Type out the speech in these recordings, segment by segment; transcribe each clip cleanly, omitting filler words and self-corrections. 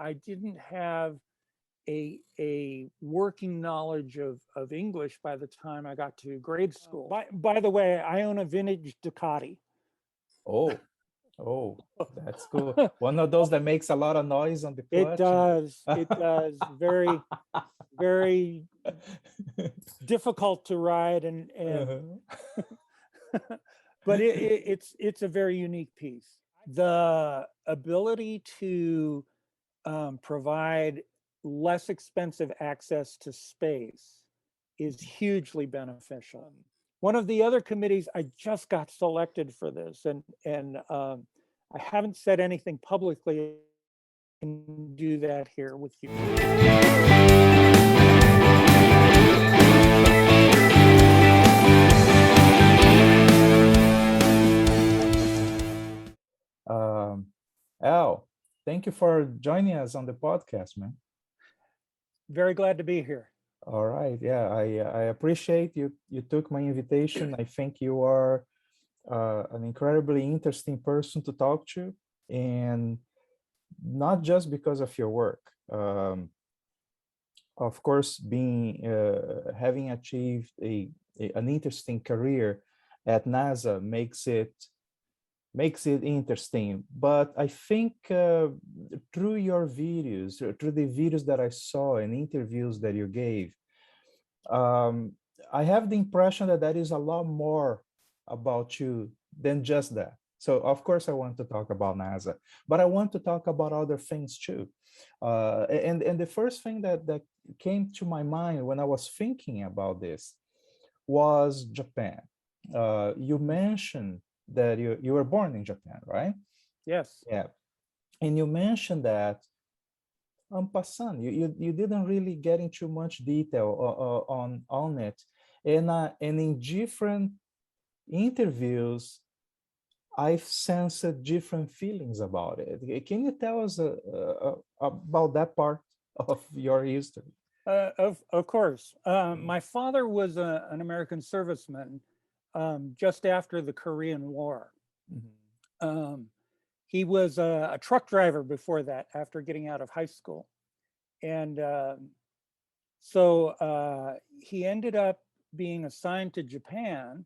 I didn't have a working knowledge of English by the time I got to grade school. By the way, I own a vintage Ducati. Oh, oh, that's cool. One of those that makes a lot of noise on the It clutch. does. It does. Very, very difficult to ride, and Uh-huh. but it's a very unique piece. The ability to provide less expensive access to space is hugely beneficial. One of the other committees, I just got selected for this, and I haven't said anything publicly. I can do that here with you. Um, Al, thank you for joining us on the podcast, man. Very glad to be here. All right, yeah, I appreciate you. You took my invitation. I think you are an incredibly interesting person to talk to, and not just because of your work. Of course, being having achieved an interesting career at NASA makes it interesting. But I think through your videos, through the videos that I saw and interviews that you gave, um, I have the impression that there is a lot more about you than just that. So of course I want to talk about NASA, but I want to talk about other things too. And the first thing that came to my mind when I was thinking about this was Japan. You mentioned that you were born in Japan, right? Yes. Yeah. And you mentioned that en passant, you didn't really get into much detail on it. And in different interviews, I've sensed different feelings about it. Can you tell us about that part of your history? Of course. My father was an American serviceman just after the Korean War. Mhm. Um, he was a truck driver before that, after getting out of high school. And so he ended up being assigned to Japan.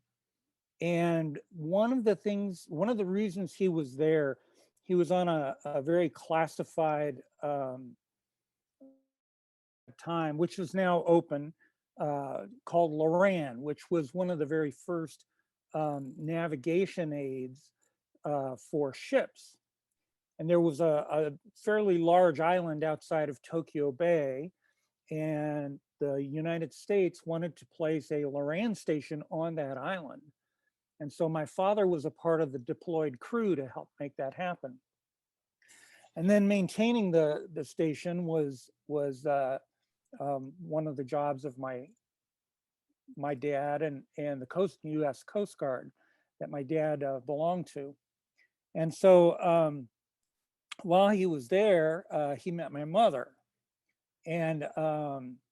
And one of the reasons he was there, he was on a very classified time, which is now open, called Loran, which was one of the very first navigation aids for ships. And there was a fairly large island outside of Tokyo Bay, and the United States wanted to place a Loran station on that island. And so my father was a part of the deployed crew to help make that happen. And then maintaining the station was one of the jobs of my dad and the U.S. Coast Guard that my dad belonged to. And so while he was there, he met my mother, and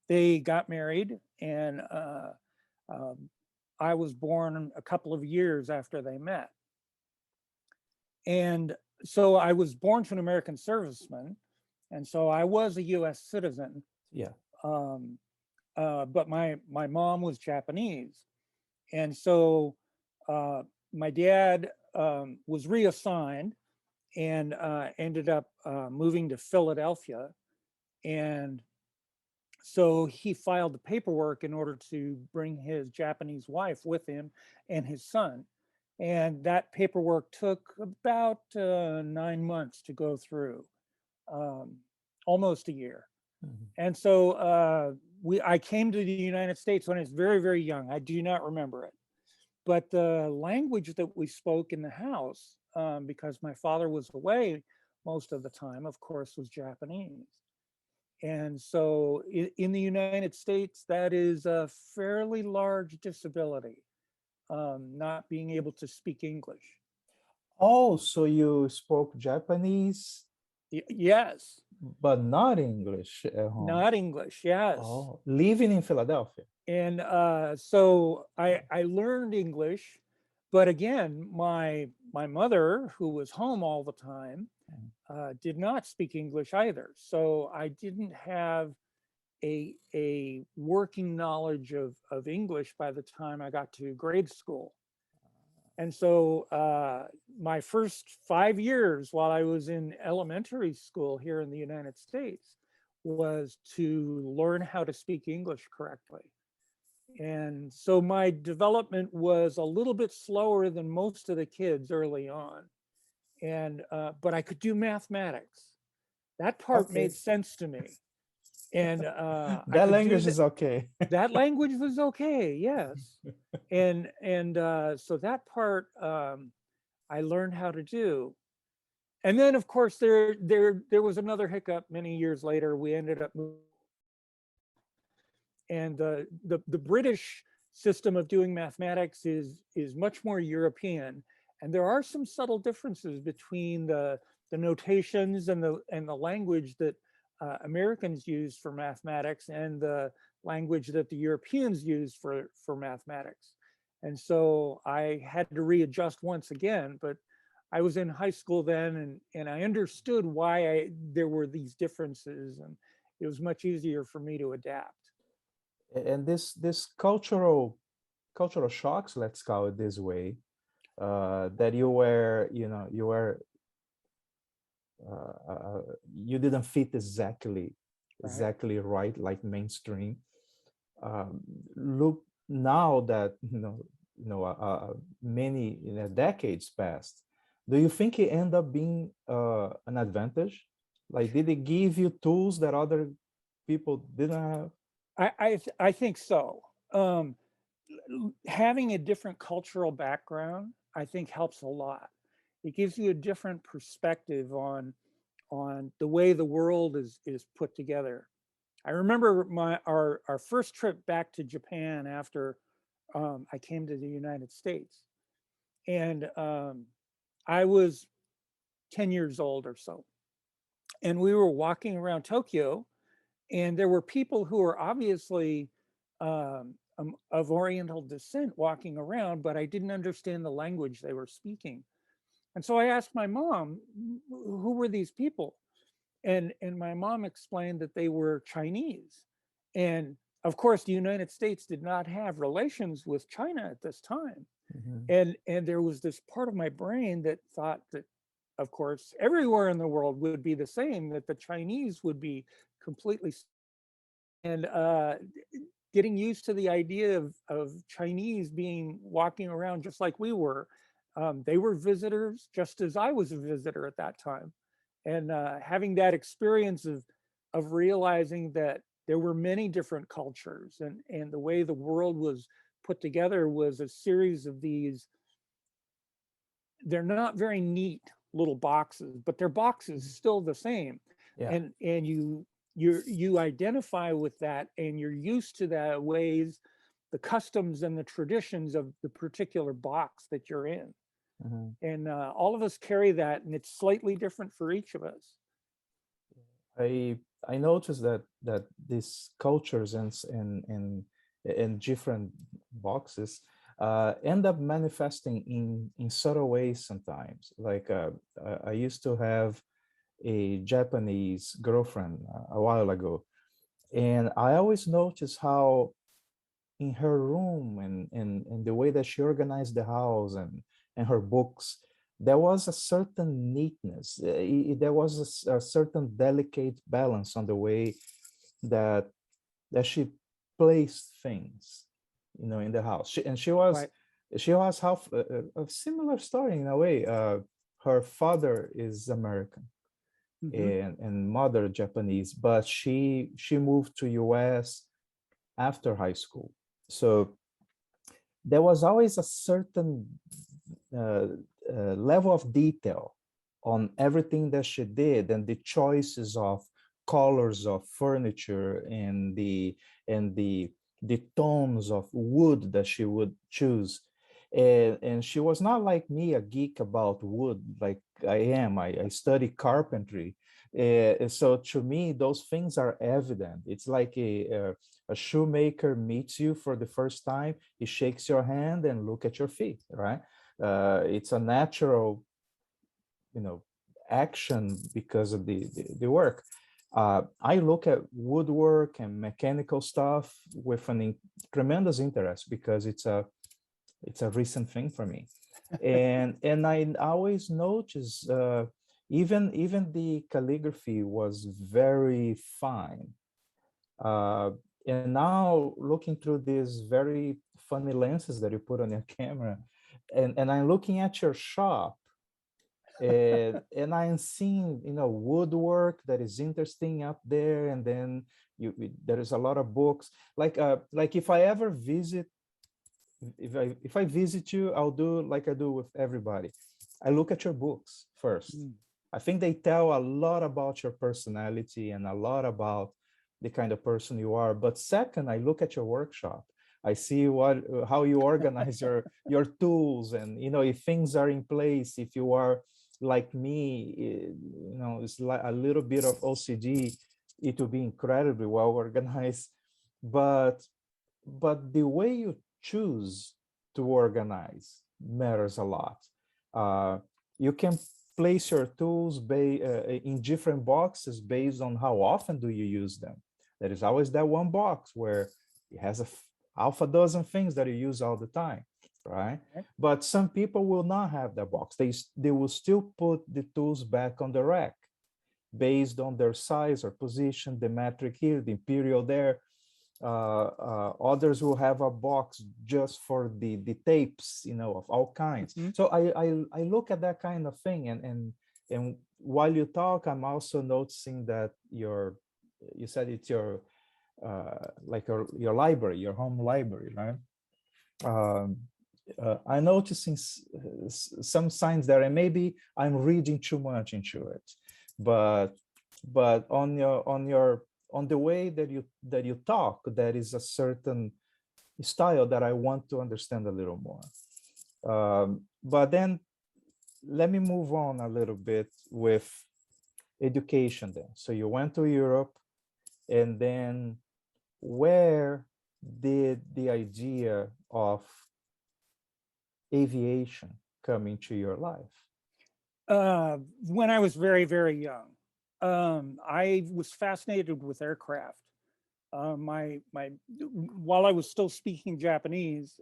they got married, and um, I was born a couple of years after they met. And so I was born to an American serviceman, and so I was a U.S. citizen. Yeah. Um, but my mom was Japanese, and so my dad was reassigned and ended up moving to Philadelphia, and so he filed the paperwork in order to bring his Japanese wife with him and his son. And that paperwork took about 9 months to go through, um, almost a year. Mhm. And so I came to the United States when I was very, very young. I do not remember it. But the language that we spoke in the house, because my father was away most of the time, of course, was Japanese. And so in the United States, that is a fairly large disability, not being able to speak English. Oh, so you spoke Japanese, Yes, but not English at home. not English, yes. Oh, living in Philadelphia. And so I learned English but again, my mother, who was home all the time, did not speak English either. So I didn't have a working knowledge of English by the time I got to grade school. And so my first 5 years while I was in elementary school here in the United States was to learn how to speak English correctly. And so my development was a little bit slower than most of the kids early on. And but I could do mathematics. That part Okay. made sense to me. And I That could do language that. is okay. That language was okay, yes. And so that part I learned how to do. And then of course there was another hiccup many years later. We ended up moving, and the British system of doing mathematics is much more European, and there are some subtle differences between the notations and the language that Americans use for mathematics and the language that the Europeans use for mathematics. And so I had to readjust once again, but I was in high school then, and I understood why there were these differences, and it was much easier for me to adapt. And this cultural shocks, let's call it this way, that you were, you didn't fit exactly Right. right like mainstream. Look now that many decades passed. Do you think it ended up being an advantage? Like, did it give you tools that other people didn't have? I think so. Having a different cultural background, I think, helps a lot. It gives you a different perspective on the way the world is put together. I remember our first trip back to Japan after I came to the United States, and I was 10 years old or so, and we were walking around Tokyo, and there were people who were obviously of Oriental descent walking around, but I didn't understand the language they were speaking. And so I asked my mom, who were these people? And my mom explained that they were Chinese. And of course, the United States did not have relations with China at this time. Mhm. And there was this part of my brain that thought that, of course, everywhere in the world would be the same, that the Chinese would be completely, and getting used to the idea of Chinese being walking around just like we were. They were visitors just as I was a visitor at that time. And having that experience of realizing that there were many different cultures, and the way the world was put together was a series of these, they're not very neat little boxes, but they're boxes still the same. Yeah. And you identify with that, and you're used to the ways, the customs and the traditions of the particular box that you're in. Mhm. And all of us carry that, and it's slightly different for each of us. I noticed that these cultures and different boxes end up manifesting in subtle ways sometimes. Like I used to have a Japanese girlfriend a while ago, and I always noticed how in her room and the way that she organized the house and her books, there was a certain neatness. There was a certain delicate balance on the way that she placed things, in the house. And Right. she was half a similar story in a way. Her father is American Hmm. and mother Japanese, but she moved to US after high school. So there was always a certain uh, level of detail on everything that she did, and the choices of colors of furniture and the tones of wood that she would choose. And she was not like me, a geek about wood like I am. I study carpentry. So to me, those things are evident. It's like a shoemaker meets you for the first time. He shakes your hand and look at your feet, right? It's a natural, action because of the work. I look at woodwork and mechanical stuff with tremendous interest because it's a recent thing for me, and I always notice even the calligraphy was very fine. Uh, and now looking through these very funny lenses that you put on your camera, and I'm looking at your shop, and I'm seeing woodwork that is interesting up there, and then there is a lot of books. Like if I ever visit, if I visit you, I'll do like I do with everybody. I look at your books first. Mm. I think they tell a lot about your personality and a lot about the kind of person you are. But second, I look at your workshop. I see how you organize your tools, and if things are in place. If you are like me, it's like a little bit of OCD. It will be incredibly well organized, but the way you choose to organize matters a lot. You can place your tools in different boxes based on how often do you use them. There is always that one box where it has half a dozen things that you use all the time, right? Okay. But some people will not have that box. They will still put the tools back on the rack based on their size or position, the metric here, the imperial there. Others will have a box just for the tapes, of all kinds. Mhm. So I look at that kind of thing, and while you talk, I'm also noticing that you said it's your like your library, your home library, right? Um, I'm noticing some signs there, and maybe I'm reading too much into it, but on the way that you talk, there is a certain style that I want to understand a little more. But then let me move on a little bit with education then. So you went to Europe, and then where did the idea of aviation come into your life? When I was very, very young, I was fascinated with aircraft. While I was still speaking Japanese,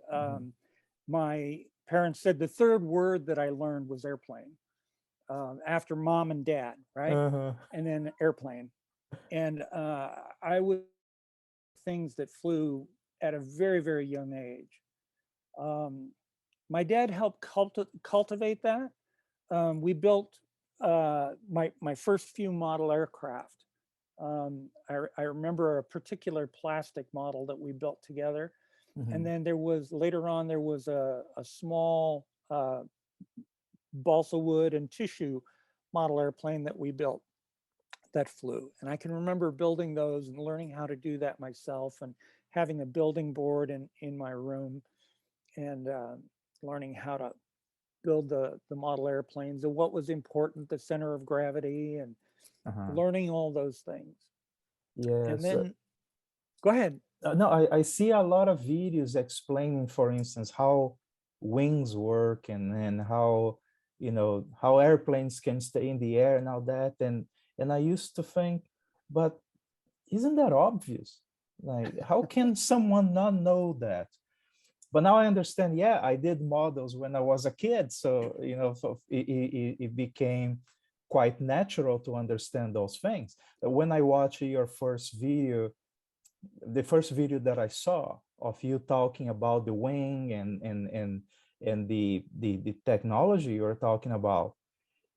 my parents said the third word that I learned was airplane, after mom and dad, right? Uh-huh. And then airplane. And I was things that flew at a very, very young age. Um, my dad helped cultivate that. We built my first few model aircraft. I remember a particular plastic model that we built together. And then later on, there was a small balsa wood and tissue model airplane that we built that flew. And I can remember building those and learning how to do that myself, and having a building board in my room, and learning how to build the model airplanes and what was important, the center of gravity, and Uh-huh. learning all those things. And Yes. then go ahead. No, I see a lot of videos explaining, for instance, how wings work, and how how airplanes can stay in the air and all that. And I used to think, but isn't that obvious? Like, how can someone not know that? But now I understand. Yeah, I did models when I was a kid, so so it became quite natural to understand those things. When I watch your first video, the first video that I saw of you talking about the wing and the technology you're talking about,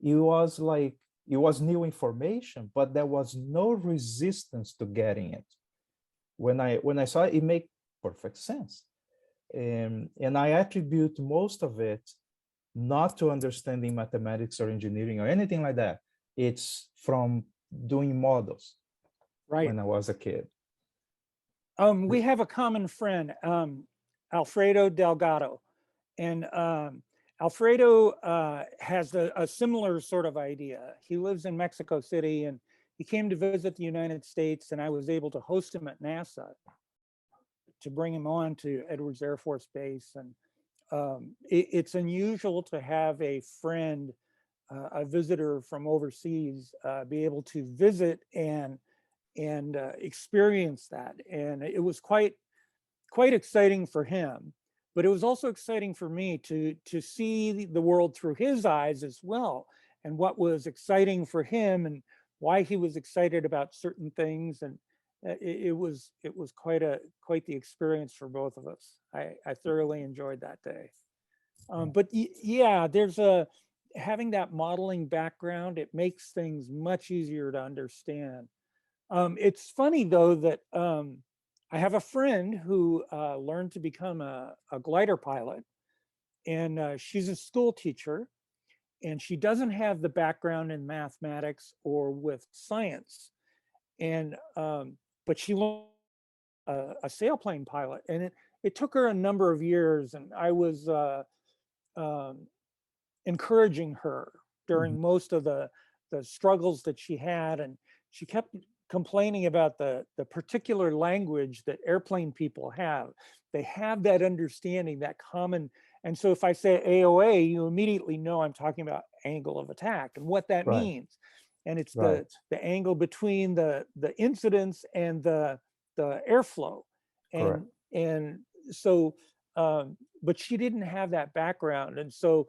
it was like it was new information, but there was no resistance to getting it. When I saw it, it made perfect sense. And I attribute most of it not to understanding mathematics or engineering or anything like that. It's from doing models Right. when I was a kid. We have a common friend, Alfredo Delgado, and Alfredo has a similar sort of idea. He lives in Mexico City, and he came to visit the United States, and I was able to host him at NASA to bring him on to Edwards Air Force Base. And it's unusual to have a friend, a visitor from overseas, be able to visit and experience that. And it was quite exciting for him, but it was also exciting for me to see the world through his eyes as well, and what was exciting for him and why he was excited about certain things. And it was quite the experience for both of us. I thoroughly enjoyed that day. But yeah, there's having that modeling background, it makes things much easier to understand. It's funny though that I have a friend who learned to become a glider pilot, and she's a school teacher, and she doesn't have the background in mathematics or with science. And but she learned a sailplane pilot, and it took her a number of years, and I was um, encouraging her Mhm. during most of the struggles that she had. And she kept complaining about the particular language that airplane people have. They have that understanding, that common. And so if I say AOA, you immediately know I'm talking about angle of attack and what that Right, means. And it's right, the angle between the incidence and the airflow. correct. And so but she didn't have that background. And so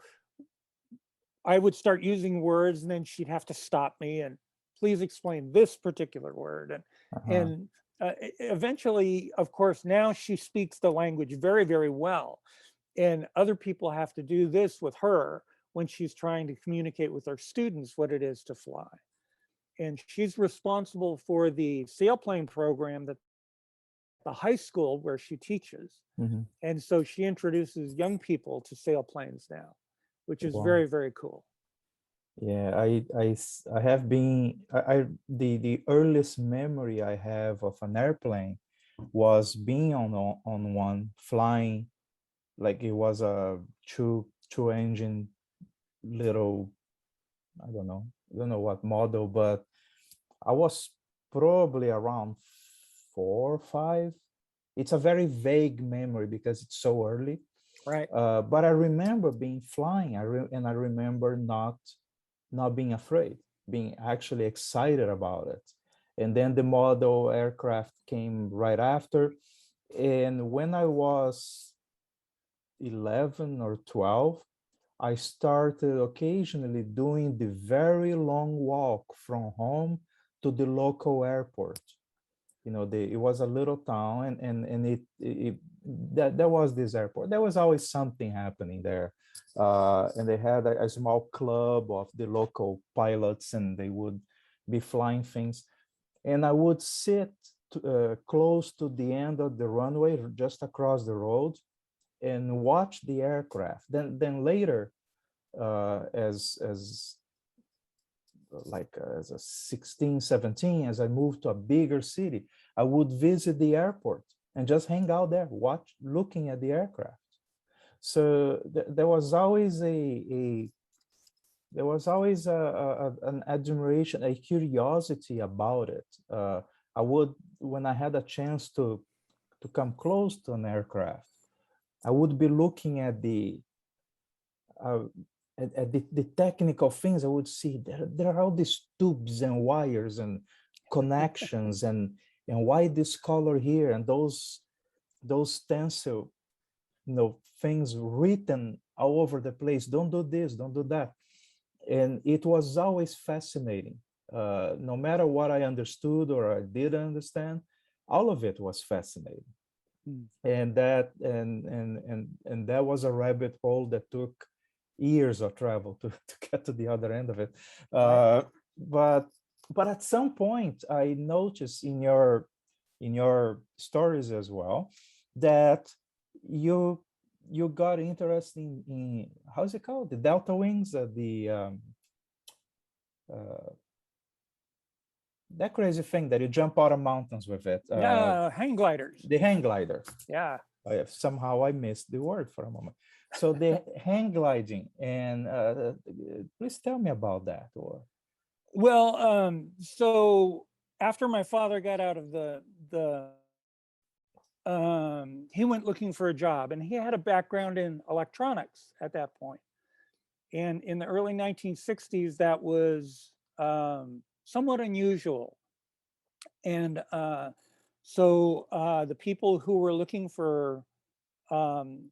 I would start using words, and then she'd have to stop me and please explain this particular word. Uh-huh. And eventually, of course, now she speaks the language very, very well. And other people have to do this with her when she's trying to communicate with her students what it is to fly. And she's responsible for the sailplane program that the high school where she teaches. Mhm. And so she introduces young people to sailplanes now, which is Wow. very, very cool. Yeah, I have been the earliest memory I have of an airplane was being on one flying, like it was a two engine little, I don't know what model, but I was probably around 4 or 5. It's a very vague memory because it's so early. Right. But I remember being flying. And I remember not being afraid, being actually excited about it. And then the model aircraft came right after. And when I was 11 or 12, I started occasionally doing the very long walk from home to the local airport. It was a little town, and that there was this airport. There was always something happening there, and they had a small club of the local pilots, and they would be flying things. And I would sit close to the end of the runway, just across the road, and watch the aircraft. Then later, as like as a 16, 17, as I moved to a bigger city, I would visit the airport and just hang out there, looking at the aircraft. So there was always an admiration, a curiosity about it. I would, when I had a chance to come close to an aircraft, I would be looking at uh, the technical things. I would see there are all these tubes and wires and connections, and why this color here, and those stencil things written all over the place. Don't do this, don't do that. And it was always fascinating. No matter what I understood or I didn't understand, all of it was fascinating. Mm. And that was a rabbit hole that took years of travel to get to the other end of it. Right. But at some point I noticed in your stories as well that you got interested in how's it called, the delta wings, the uh, that crazy thing that you jump out of mountains with it, Yeah, hang gliders. the hang glider. Yeah. Somehow I missed the word for a moment. So the hang gliding, and please tell me about that. Or Well, so after my father got out of the he went looking for a job, and he had a background in electronics at that point. And in the early 1960s, that was somewhat unusual. And so the people who were looking for um,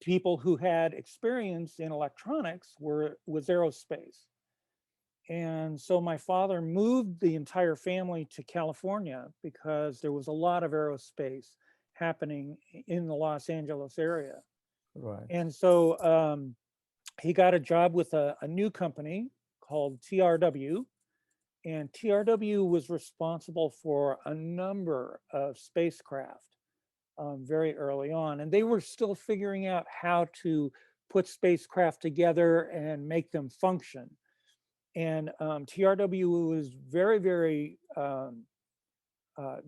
people who had experience in electronics was aerospace. And so my father moved the entire family to California because there was a lot of aerospace happening in the Los Angeles area. Right. And so he got a job with a new company called TRW. And TRW was responsible for a number of spacecraft very early on. And they were still figuring out how to put spacecraft together and make them function. And TRW was very,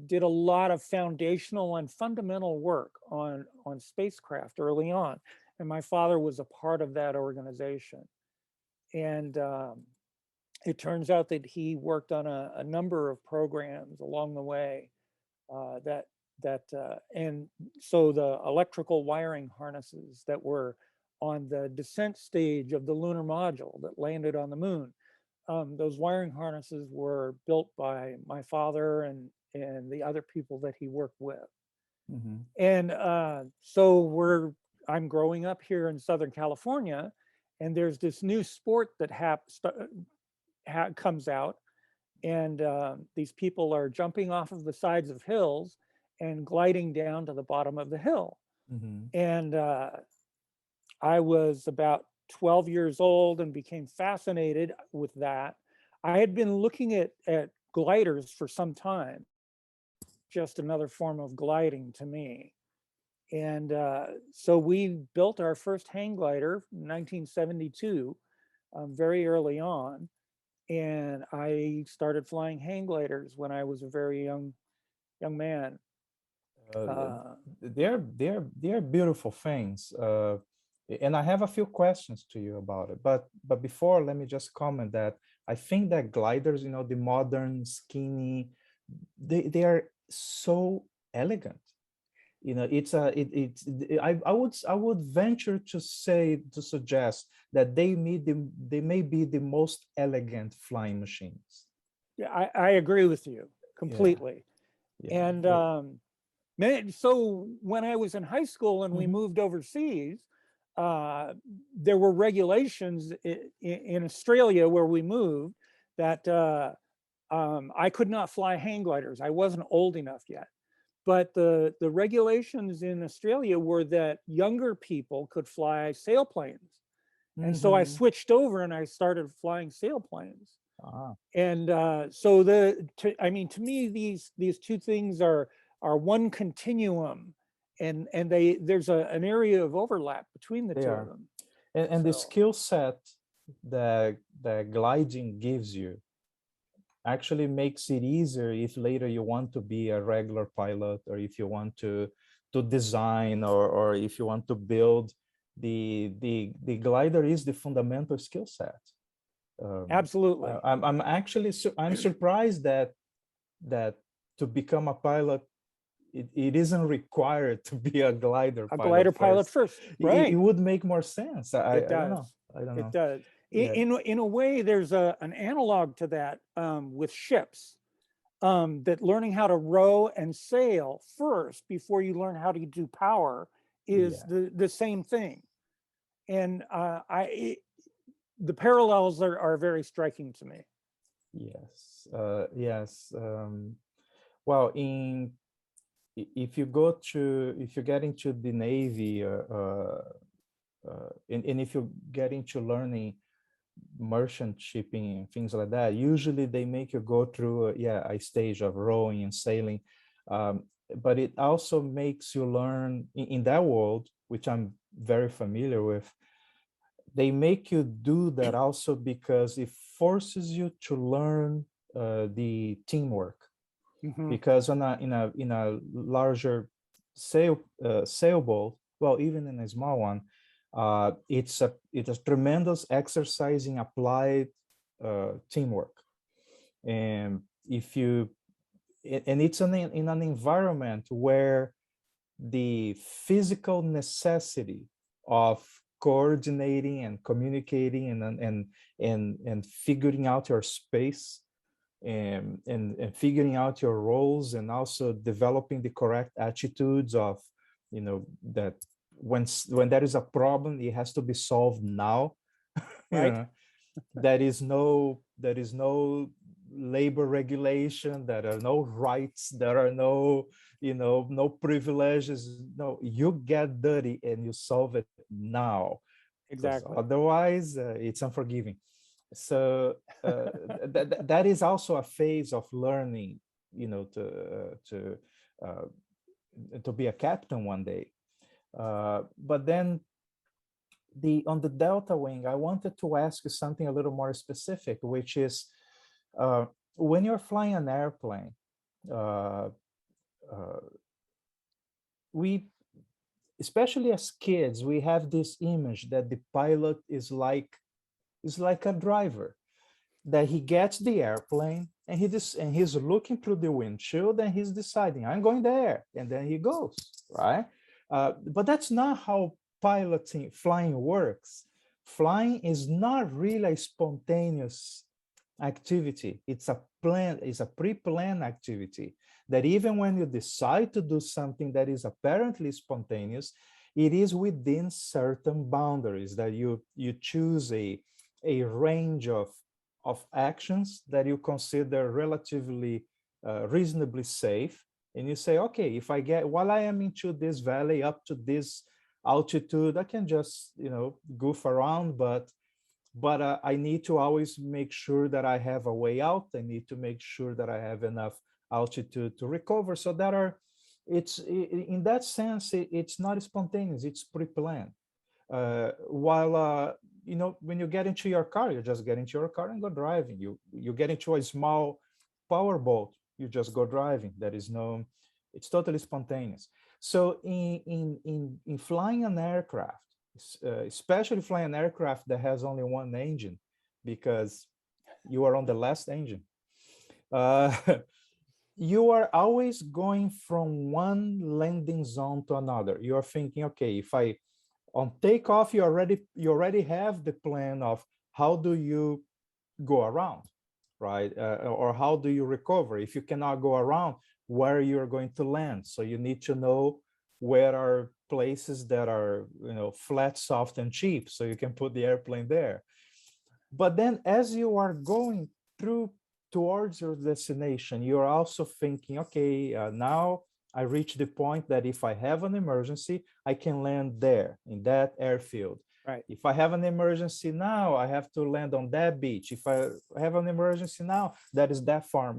did a lot of foundational and fundamental work on spacecraft early on. And my father was a part of that organization. And it turns out that he worked on a number of programs along the way and so the electrical wiring harnesses that were on the descent stage of the lunar module that landed on the moon, those wiring harnesses were built by my father and the other people that he worked with. Mm-hmm. And so I'm growing up here in Southern California, and there's this new sport that comes out, and these people are jumping off of the sides of hills and gliding down to the bottom of the hill. Mm-hmm. And I was about 12 years old and became fascinated with that. I had been looking at gliders for some time, just another form of gliding to me. And so we built our first hang glider in 1972, very early on. And I started flying hang gliders when I was a very young man. They're beautiful things, and I have a few questions to you about it. But before, let me just comment that I think that gliders, the modern skinny, they are so elegant. It's I would venture to suggest that they may be the most elegant flying machines. Yeah, I agree with you Yeah, completely. yeah. And so when I was in high school and we Mhm. moved overseas, there were regulations in Australia where we moved that I could not fly hang gliders. I wasn't old enough yet. But the regulations in Australia were that younger people could fly sailplanes. And so I Mhm. switched over and I started flying sailplanes. Ah, And so to me, these two things are one continuum, and there's an area of overlap between the they two of are. them. And the So skill set that gliding gives you actually makes it easier if later you want to be a regular pilot, or if you want to design, or if you want to build. The glider is the fundamental skill set. absolutely, I'm actually I'm surprised that to become a pilot, it isn't required to be a glider a pilot glider pilot first. first, It right? would make more sense. It I don't does. know. I don't It know. does. Yeah. In a way, there's an analog to that with ships. That learning how to row and sail first before you learn how to do power is Yeah. the same thing. And the parallels are very striking to me. Yes. Yes. Well, if you get into the Navy, and if you get into learning merchant shipping and things like that, usually they make you go through a stage of rowing and sailing. But it also makes you learn in that world, which I'm very familiar with. They make you do that also because it forces you to learn the teamwork. Mhm. Because in a larger sailboat, well, even in a small one, it's a tremendous exercise in applied teamwork. And if you and it's in an environment where the physical necessity of coordinating and communicating and figuring out your space and figuring out your roles, and also developing the correct attitudes of, that when there is a problem, it has to be solved now. you Right. know there is no labor regulation, there are no rights, there are no, no privileges. No, you get dirty and you solve it now, because Exactly. otherwise it's unforgiving. So that is also a phase of learning, uh, to be a captain one day. But then on the Delta wing, I wanted to ask you something a little more specific, which is, when you're flying an airplane, uh, uh, we, especially as kids, we have this image that the pilot is like a driver, that he gets the airplane and he's looking through the windshield and he's deciding, I'm going there, and then he goes, right? But that's not how flying works. Flying is not really a spontaneous activity. It's a pre-planned activity, that even when you decide to do something that is apparently spontaneous, it is within certain boundaries, that you choose a range of actions that you consider relatively reasonably safe, and you say, okay, if I get, while I am into this valley up to this altitude, I can just goof around, but I need to always make sure that I have a way out. I need to make sure that I have enough altitude to recover. So in that sense, it's not spontaneous, it's pre-planned. While when you get into your car, you just get into your car and go driving. You get into a small powerboat, you just go driving. It's totally spontaneous. So in flying an aircraft, especially flying an aircraft that has only one engine, because you are on the last engine, uh, you are always going from one landing zone to another. You're thinking, okay, if I on takeoff, you already have the plan of how do you go around, right? Or how do you recover if you cannot go around, where you're going to land. So you need to know where are places that are flat, soft, and cheap, so you can put the airplane there. But then as you are going through towards your destination, you're also thinking, okay, now I reach the point that if I have an emergency, I can land there in that airfield. Right. If I have an emergency now, I have to land on that beach. If I have an emergency now, that is that farm.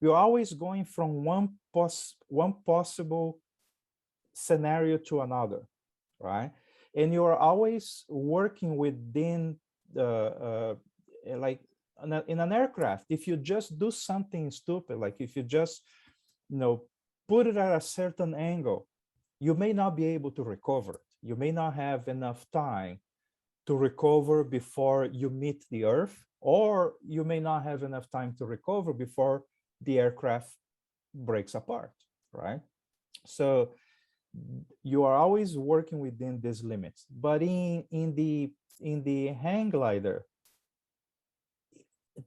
You're always going from one possible scenario to another, right? And you're always working within like in an aircraft. If you just do something stupid, like if you just put it at a certain angle, you may not be able to recover it. You may not have enough time to recover before you meet the earth, or you may not have enough time to recover before the aircraft breaks apart, right? So you are always working within these limits. But in the hang glider,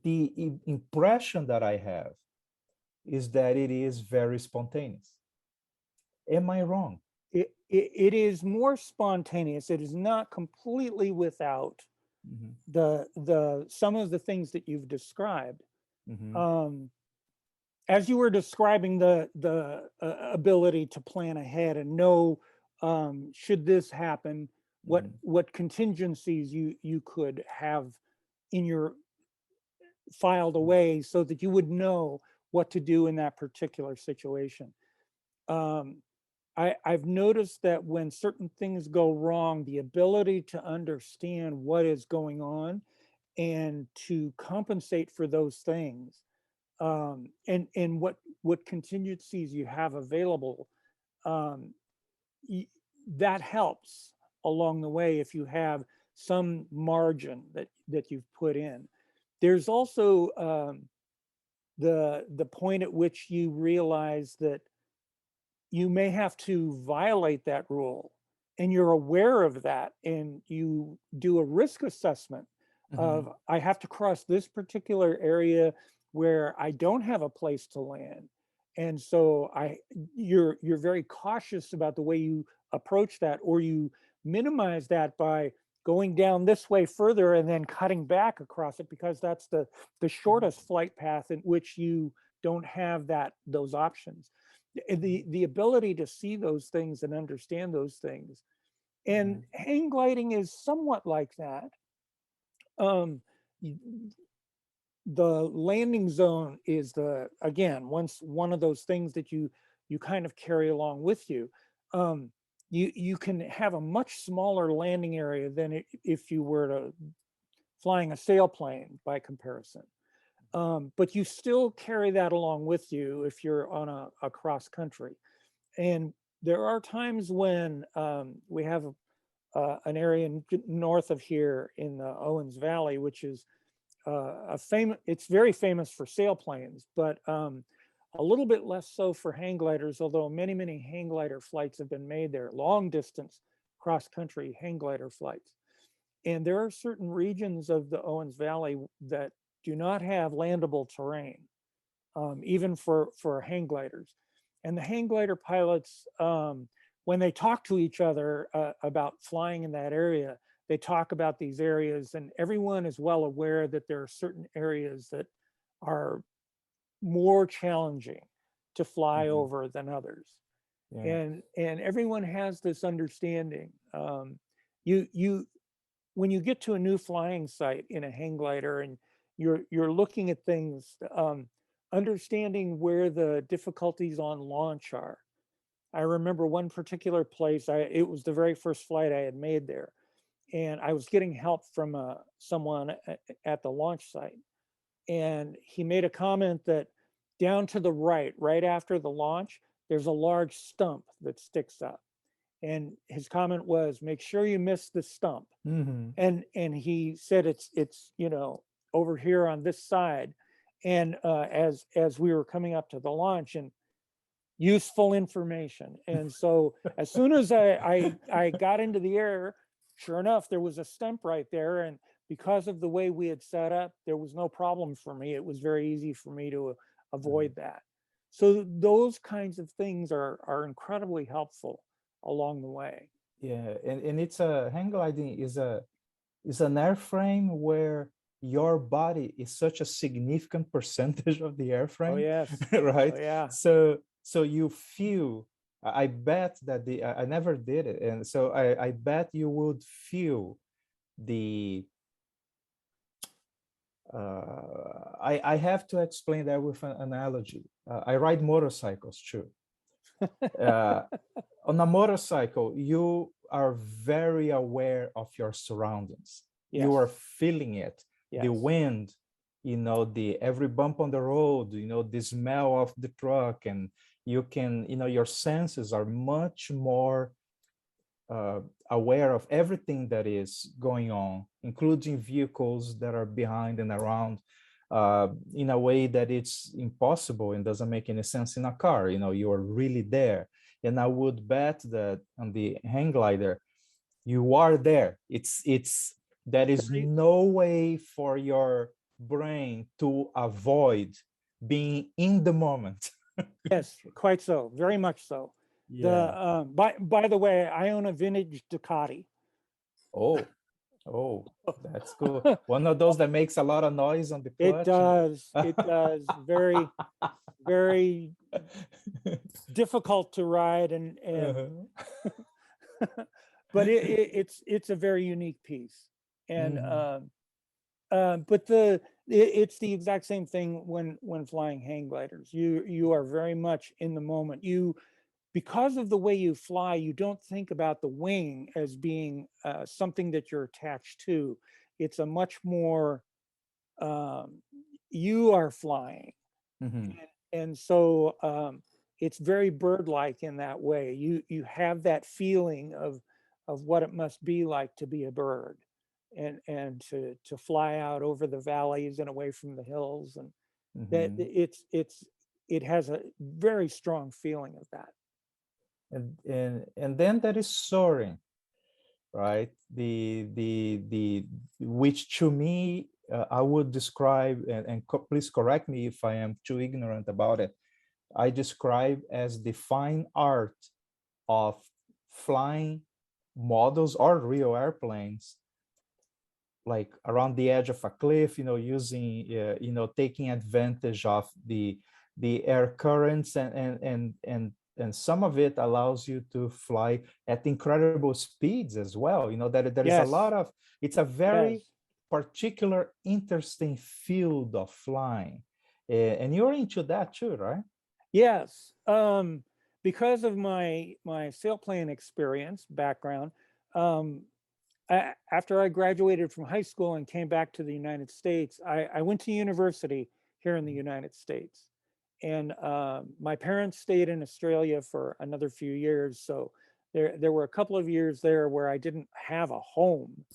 the impression that I have is that it is very spontaneous. Am I wrong? It is more spontaneous. It is not completely without Mhm, the some of the things that you've described. mhm, Um, as you were describing the ability to plan ahead and know, should this happen, mhm, what contingencies you could have in your filed away so that you would know what to do in that particular situation. Um, I've noticed that when certain things go wrong, the ability to understand what is going on and to compensate for those things, and what contingencies you have available, um, that helps along the way if you have some margin that you've put in. There's also the point at which you realize that you may have to violate that rule, and you're aware of that, and you do a risk assessment Mhm. of, I have to cross this particular area where I don't have a place to land. And so you're very cautious about the way you approach that, or you minimize that by going down this way further and then cutting back across it, because that's the shortest flight path in which you don't have those options. The ability to see those things and understand those things. Yeah. And hang gliding is somewhat like that. Um, the landing zone is again, once one of those things that you kind of carry along with you. You can have a much smaller landing area than if you were to flying a sailplane by comparison. But you still carry that along with you if you're on a cross country. And there are times when we have an area north of here in the Owens Valley, which is it's very famous for sailplanes, but a little bit less so for hang gliders, although many hang glider flights have been made there, long distance cross country hang glider flights. And there are certain regions of the Owens Valley that do not have landable terrain, even for hang gliders. And the hang glider pilots, when they talk to each other about flying in that area, they talk about these areas, and everyone is well aware that there are certain areas that are more challenging to fly Mhm. over than others. Yeah. And everyone has this understanding. You when you get to a new flying site in a hang glider and you're looking at things, understanding where the difficulties on launch are. I remember one particular place, it was the very first flight I had made there, and I was getting help from someone at the launch site. And he made a comment that down to the right after the launch, there's a large stump that sticks up. And his comment was, make sure you miss the stump. Mhm. And he said it's over here on this side. And as we were coming up to the launch, and useful information. And so as soon as I got into the air, sure enough, there was a stump right there. And because of the way we had set up, there was no problem for me. It was very easy for me to avoid that. So those kinds of things are incredibly helpful along the way. Yeah, and it's a hang gliding is an airframe where your body is such a significant percentage of the Oh airframe, yes. Oh right? yeah. So you feel, I bet that I never did it, and so I bet you would feel the I have to explain that with an analogy. I ride motorcycles too. Uh, on a motorcycle, you are very aware of your surroundings. You are Yes. feeling it, the Yes. wind, the every bump on the road, the smell of the truck, and you can, your senses are much more uh, aware of everything that is going on, including vehicles that are behind and around, in a way that it's impossible and doesn't make any sense in a car. You are really there. And I would bet that on the hang glider, you are there. There is no way for your brain to avoid being in the moment. Yes, quite so, very much so. Yeah. By the way, I own a vintage Ducati. Oh, oh, that's cool. One of those that makes a lot of noise on the It clutch. does. It does. Very, very difficult to ride, and Uh-huh. but it's a very unique piece. And Mhm. but it's the exact same thing when flying hang gliders. You are very much in the moment. Because of the way you fly, you don't think about the wing as being something that you're attached to. It's a much more, um, you are flying. Mhm. And so it's very bird-like in that way. You have that feeling of what it must be like to be a bird, and to fly out over the valleys and away from the hills. And that Hmm. it has a very strong feeling of that. And then there is soaring, right? The which to me I would describe, and please correct me if I am too ignorant about it. I describe as the fine art of flying models or real airplanes, like around the edge of a cliff, using, taking advantage of the air currents, and some of it allows you to fly at incredible speeds as well. That there is a Yes, lot of, it's a very yes, particular, interesting field of flying. And you're into that too, right? yes. Because of my sailplane experience background, um, after I graduated from high school and came back to the United States, I went to university here in the United States. And my parents stayed in Australia for another few years. So there were a couple of years there where I didn't have a home,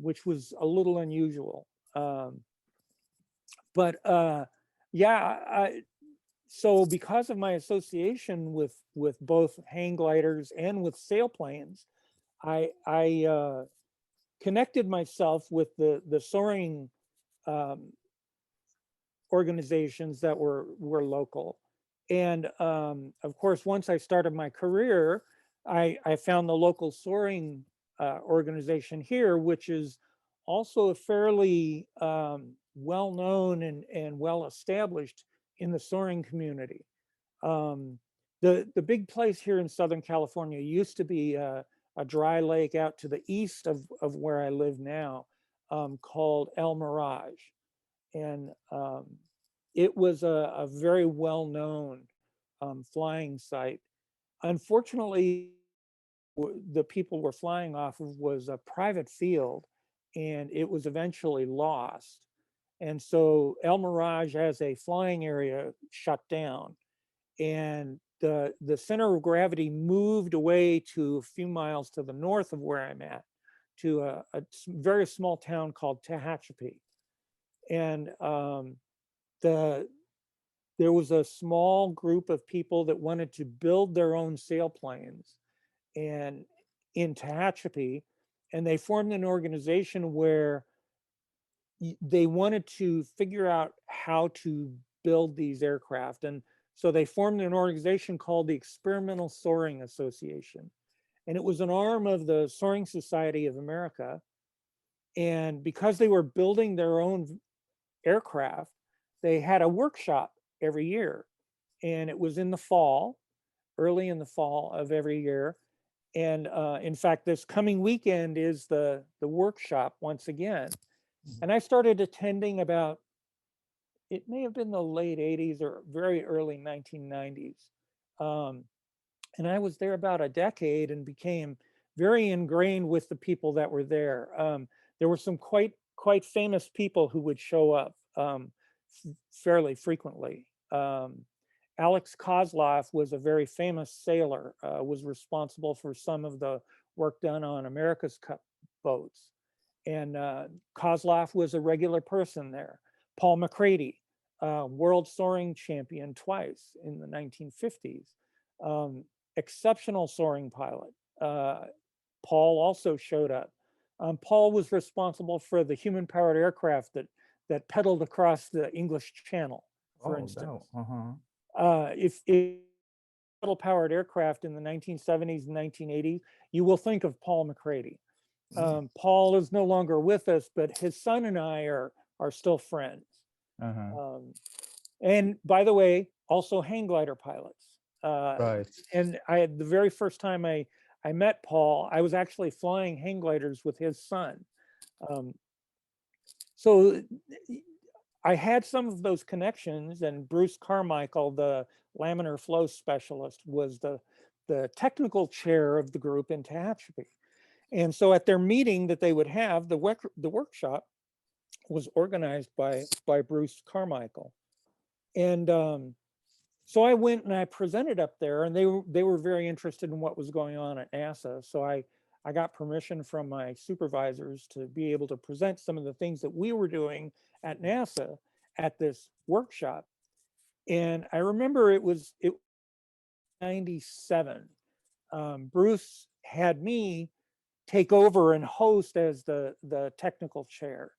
which was a little unusual. Um, but yeah, so because of my association with both hang gliders and with sailplanes, I connected myself with the soaring um, organizations that were local. And of course, once I started my career, I found the local soaring organization here, which is also a fairly well known and well established in the soaring community. Um, the big place here in Southern California used to be a dry lake out to the east of where I live now, called El Mirage. And it was a very well-known flying site. Unfortunately, the people were flying off of was a private field, and it was eventually lost. And so El Mirage as a flying area shut down, and the center of gravity moved away to a few miles to the north of where I'm at, to a very small town called Tehachapi. And the there was a small group of people that wanted to build their own sailplanes and in Tehachapi, and they formed an organization where they wanted to figure out how to build these aircraft. And so they formed an organization called the Experimental Soaring Association. And it was an arm of the Soaring Society of America. And because they were building their own aircraft, they had a workshop every year. And it was in the fall, early in the fall of every year. And in fact, this coming weekend is the workshop once again. And I started attending about, it may have been the late 80s or very early 1990s. Um, and I was there about a decade and became very ingrained with the people that were there. There were some quite famous people who would show up fairly frequently. Alex Kozloff was a very famous sailor, was responsible for some of the work done on America's Cup boats. And Kozloff was a regular person there. Paul McCready, world soaring champion twice in the 1950s. Exceptional soaring pilot. Paul also showed up. Paul was responsible for the human-powered aircraft that pedaled across the English Channel, for Oh, no. instance. Uh-huh. If pedal-powered aircraft in the 1970s and 1980s, you will think of Paul McCready. Paul is no longer with us, but his son and I are still friends. Uh-huh. Um, and by the way, also hang glider pilots. Uh, Right. and the very first time I met Paul, I was actually flying hang gliders with his son. Um, so I had some of those connections, and Bruce Carmichael, the laminar flow specialist, was the technical chair of the group in Tehachapi. And so at their meeting that they would have, the workshop was organized by Bruce Carmichael. And so I went and I presented up there, and they were very interested in what was going on at NASA. So I got permission from my supervisors to be able to present some of the things that we were doing at NASA. at this workshop. And I remember it was 97. Bruce had me take over and host as the technical chair,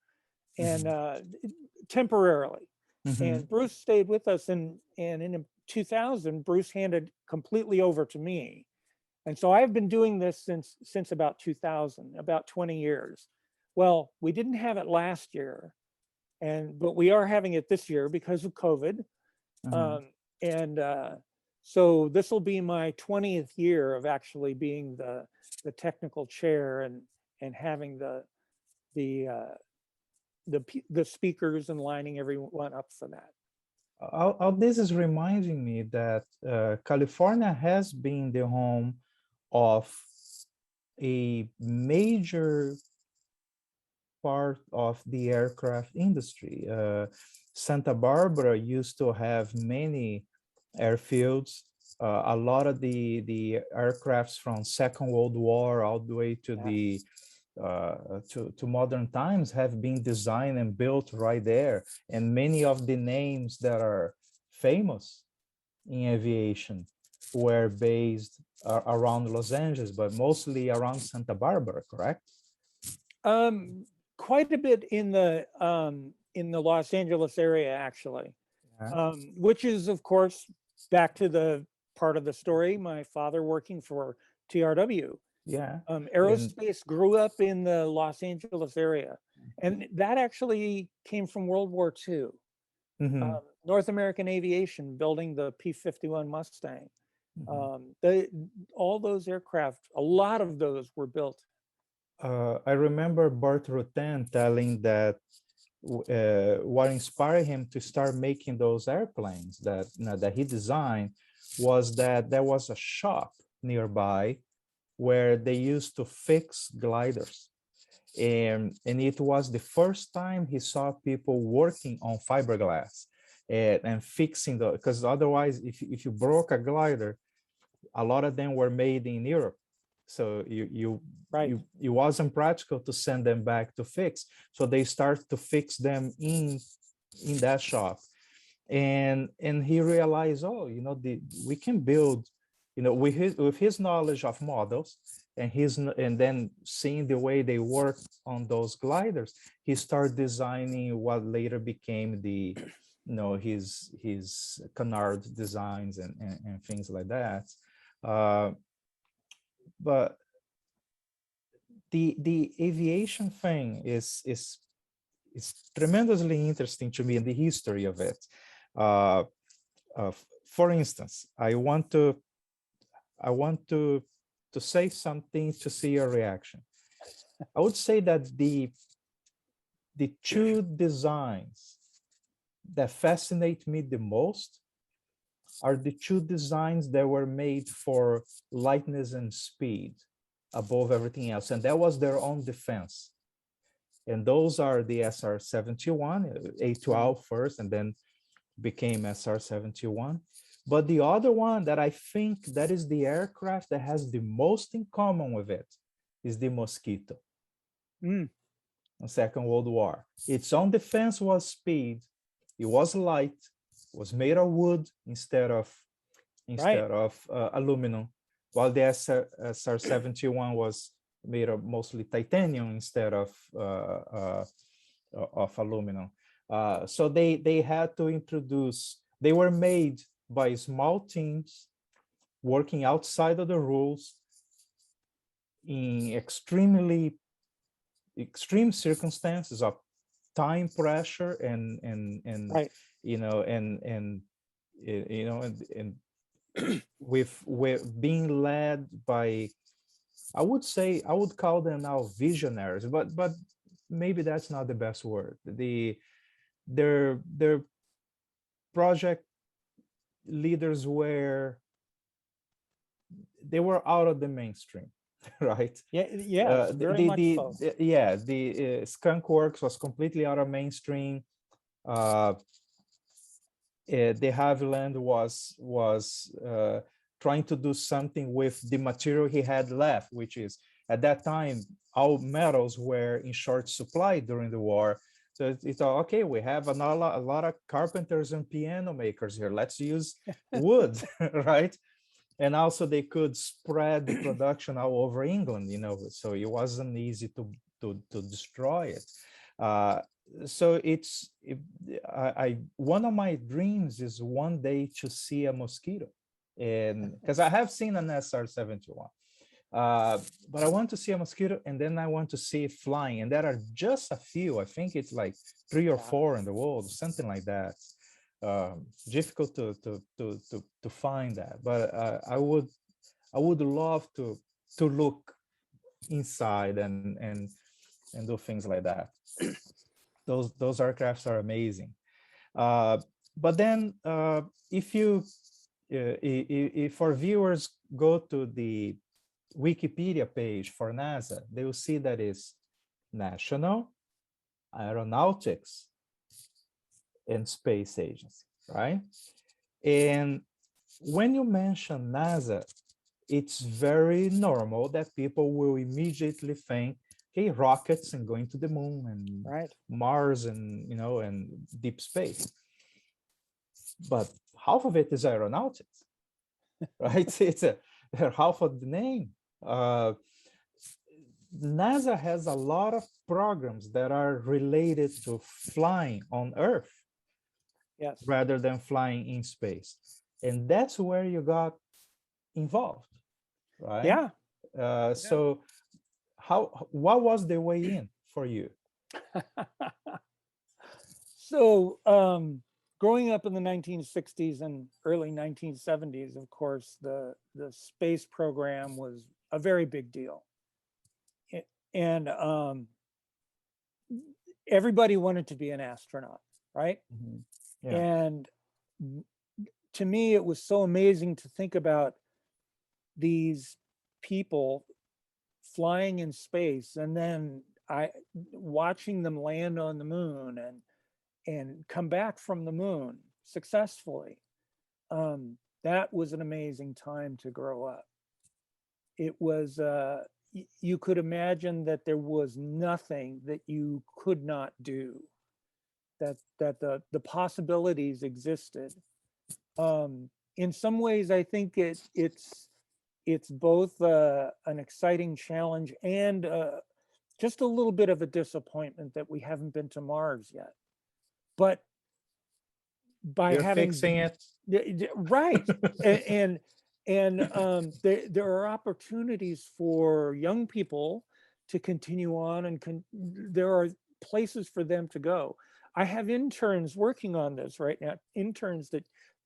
and temporarily. And Bruce stayed with us, and in 2000, Bruce handed completely over to me. And so I've been doing this since about 2000, about 20 years. Well, we didn't have it last year, but we are having it this year because of COVID. And so this will be my 20th year of actually being the technical chair and having the speakers and lining everyone up for that. All this is reminding me that California has been the home of a major part of the aircraft industry. Santa Barbara used to have many airfields. A lot of the aircrafts from Second World War all the way to the to modern times have been designed and built right there. And many of the names that are famous in aviation were based around Los Angeles, but mostly around Santa Barbara, correct? Quite a bit in the Los Angeles area, actually, which is, of course, back to the part of the story, my father working for TRW. Yeah. Aerospace grew up in the Los Angeles area, and that actually came from World War II. North American Aviation building the P-51 Mustang. All those aircraft, a lot of those were built. I remember Bart Rutan telling that what inspired him to start making those airplanes that he designed was that there was a shop nearby where they used to fix gliders. And it was the first time he saw people working on fiberglass and fixing because otherwise, if you broke a glider, a lot of them were made in Europe. So it wasn't practical to send them back to fix. So they start to fix them in that shop. And he realized, oh, we can build, with his knowledge of models and then seeing the way they work on those gliders, he started designing what later became his canard designs and things like that. But the aviation thing is tremendously interesting to me in the history of it. For instance, I want to say something to see your reaction. I would say that the two designs that fascinate me the most are the two designs that were made for lightness and speed above everything else, and that was their own defense. And those are the SR-71, A-12 first, and then became SR-71. But the other one that I think that is the aircraft that has the most in common with it is the Mosquito. In Second World War. Its own defense was speed. It was light, was made of wood instead of aluminum, while the SR-71 was made of mostly titanium instead of aluminum. So they had to introduce, they were made by small teams working outside of the rules in extreme circumstances of time pressure and with being led by, I would call them now visionaries, but maybe that's not the best word. Their project leaders were out of the mainstream, right? Very much so. The Skunk Works was completely out of mainstream. De Havilland was trying to do something with the material he had left, which is, at that time, all metals were in short supply during the war. So it's all okay. We have a lot of carpenters and piano makers here. Let's use wood, right? And also they could spread the production all over England, so it wasn't easy to destroy it. Uh, so I one of my dreams is one day to see a mosquito, and because I have seen an SR-71. But I want to see a mosquito, and then I want to see it flying. And there are just a few. I think it's like 3 or 4 in the world, something like that. Difficult to find that, but I would love to look inside and do things like that. Those aircrafts are amazing. Uh, but then if our viewers go to the Wikipedia page for NASA, they will see that is National Aeronautics and Space Agency, right? And when you mention NASA, it's very normal that people will immediately think, okay, rockets and going to the moon and Right. Mars and and deep space. But half of it is aeronautics, right? It's half of the name. NASA has a lot of programs that are related to flying on Earth Yes. rather than flying in space. And that's where you got involved, right? Yeah. So what was the way in for you? So growing up in the 1960s and early 1970s, of course, the space program was a very big deal. And everybody wanted to be an astronaut, right? Mhm. Yeah. And to me, it was so amazing to think about these people flying in space and then watching them land on the moon and come back from the moon successfully. That was an amazing time to grow up. It was you could imagine that there was nothing that you could not do, that the possibilities existed. In some ways, I think it's both an exciting challenge and just a little bit of a disappointment that we haven't been to Mars yet. But by You're having fixing it. right, and there are opportunities for young people to continue on, and there are places for them to go. I have interns working on this right now, interns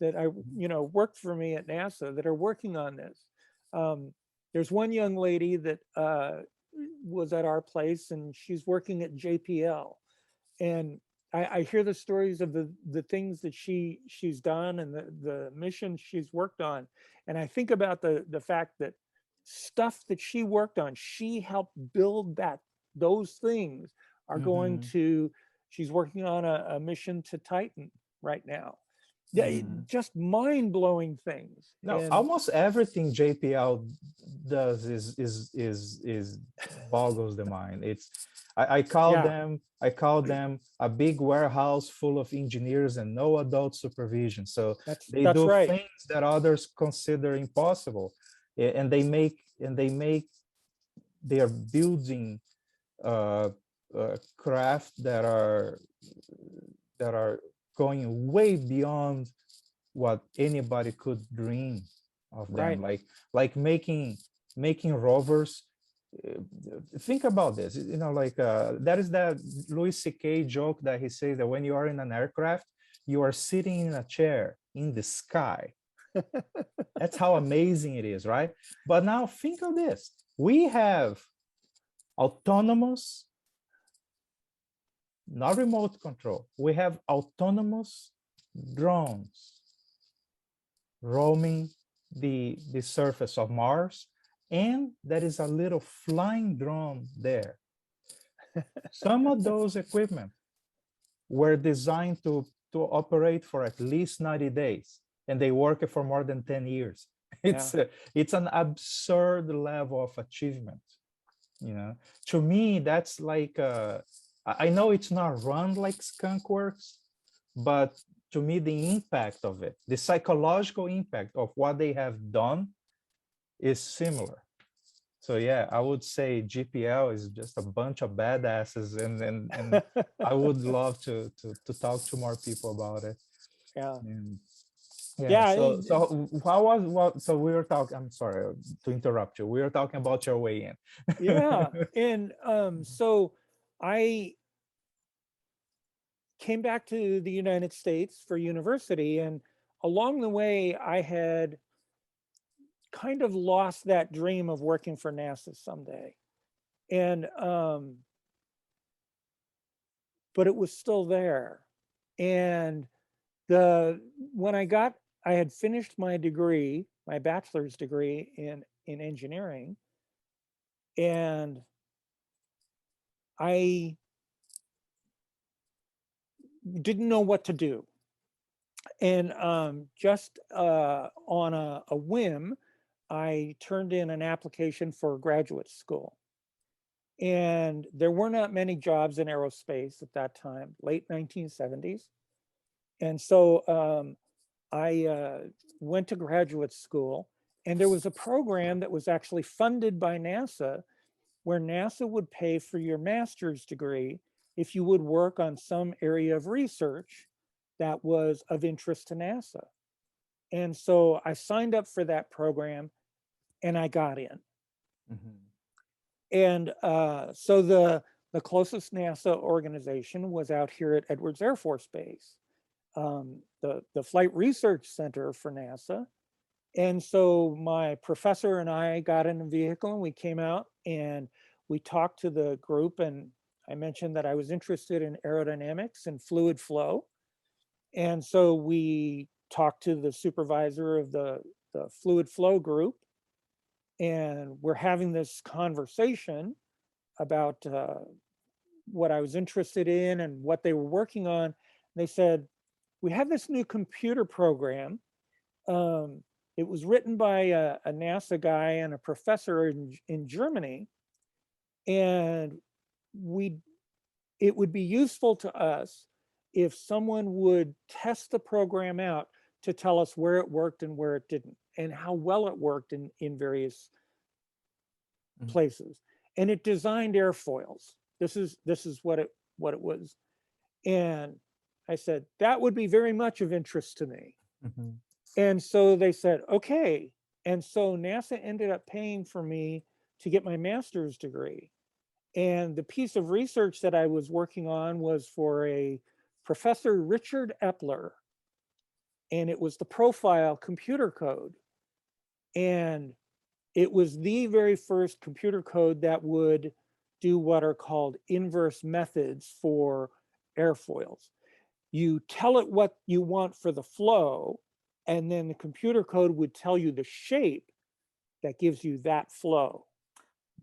that I worked for me at NASA that are working on this. There's one young lady that was at our place, and she's working at JPL, and I hear the stories of the things that she's done and the missions she's worked on, and I think about the fact that stuff that she worked on, she helped build those things are going Mhm. to. She's working on a mission to Titan right now. Yeah, Mhm. just mind-blowing things. No, And almost everything JPL does is boggles the mind. I call yeah, them a big warehouse full of engineers and no adult supervision. So they that's do right. things that others consider impossible, and they are building craft that are going way beyond what anybody could dream of them, Right. like making rovers. uh, Think about this, like that is that Louis C.K. joke that he says that when you are in an aircraft, you are sitting in a chair in the sky. That's how amazing it is, right? But now think of this. We have autonomous, not remote control, we have autonomous drones roaming the surface of Mars, and there is a little flying drone there. Some of those equipment were designed to operate for at least 90 days, and they work for more than 10 years. Yeah. It's an absurd level of achievement. To me, that's like I know it's not run like Skunk Works, but to me, the impact of it, the psychological impact of what they have done is similar. So yeah, I would say GPL is just a bunch of badasses, and I would love to talk to more people about it. Yeah. And yeah, Yeah. so how was what? So we were talking. I'm sorry to interrupt you. We were talking about your way in. Yeah. And so I came back to the United States for university, and along the way, I had kind of lost that dream of working for NASA someday. And but it was still there. And the when I had finished my degree, my bachelor's degree in engineering, and I didn't know what to do. And just on a whim, I turned in an application for graduate school. And there were not many jobs in aerospace at that time, late 1970s. And so I went to graduate school, and there was a program that was actually funded by NASA where NASA would pay for your master's degree if you would work on some area of research that was of interest to NASA. And so I signed up for that program and I got in. Mhm. And so the closest NASA organization was out here at Edwards Air Force Base, the Flight Research Center for NASA. And so my professor and I got in a vehicle and we came out and we talked to the group, and I mentioned that I was interested in aerodynamics and fluid flow. And so we talked to the supervisor of the fluid flow group, and we're having this conversation about what I was interested in and what they were working on. They said, we have this new computer program. It was written by a NASA guy and a professor in Germany. And we it would be useful to us if someone would test the program out to tell us where it worked and where it didn't, and how well it worked in various Mhm. places. And it designed airfoils. This is what it was. And I said, that would be very much of interest to me. Mhm. And so they said, okay. And so NASA ended up paying for me to get my master's degree. And the piece of research that I was working on was for a Professor Richard Epler, and it was the profile computer code. And it was the very first computer code that would do what are called inverse methods for airfoils. You tell it what you want for the flow, and then the computer code would tell you the shape that gives you that flow.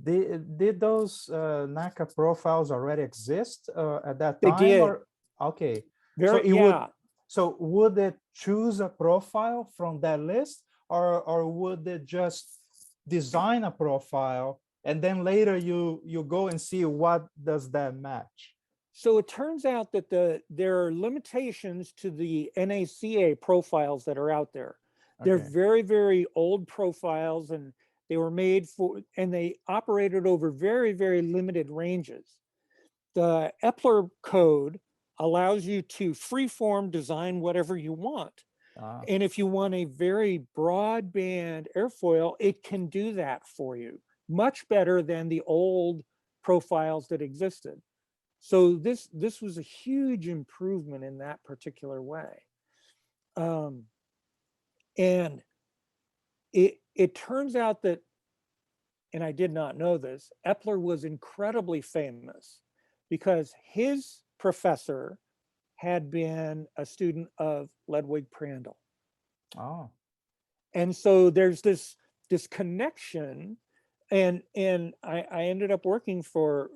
Did those NACA profiles already exist at that They time, did. or okay? So Very, it would yeah. so would it choose a profile from that list, or would it just design a profile and then later you go and see what does that match? So it turns out that there are limitations to the NACA profiles that are out there. They're Okay. very, very old profiles, and they were made for, and they operated over very, very limited ranges. The Epler code allows you to freeform design whatever you want. Ah. And if you want a very broadband airfoil, it can do that for you much better than the old profiles that existed. So this was a huge improvement in that particular way. Um, and it turns out that, and I did not know this, Epler was incredibly famous because his professor had been a student of Ludwig Prandtl. Oh. And so there's this connection, and I ended up working for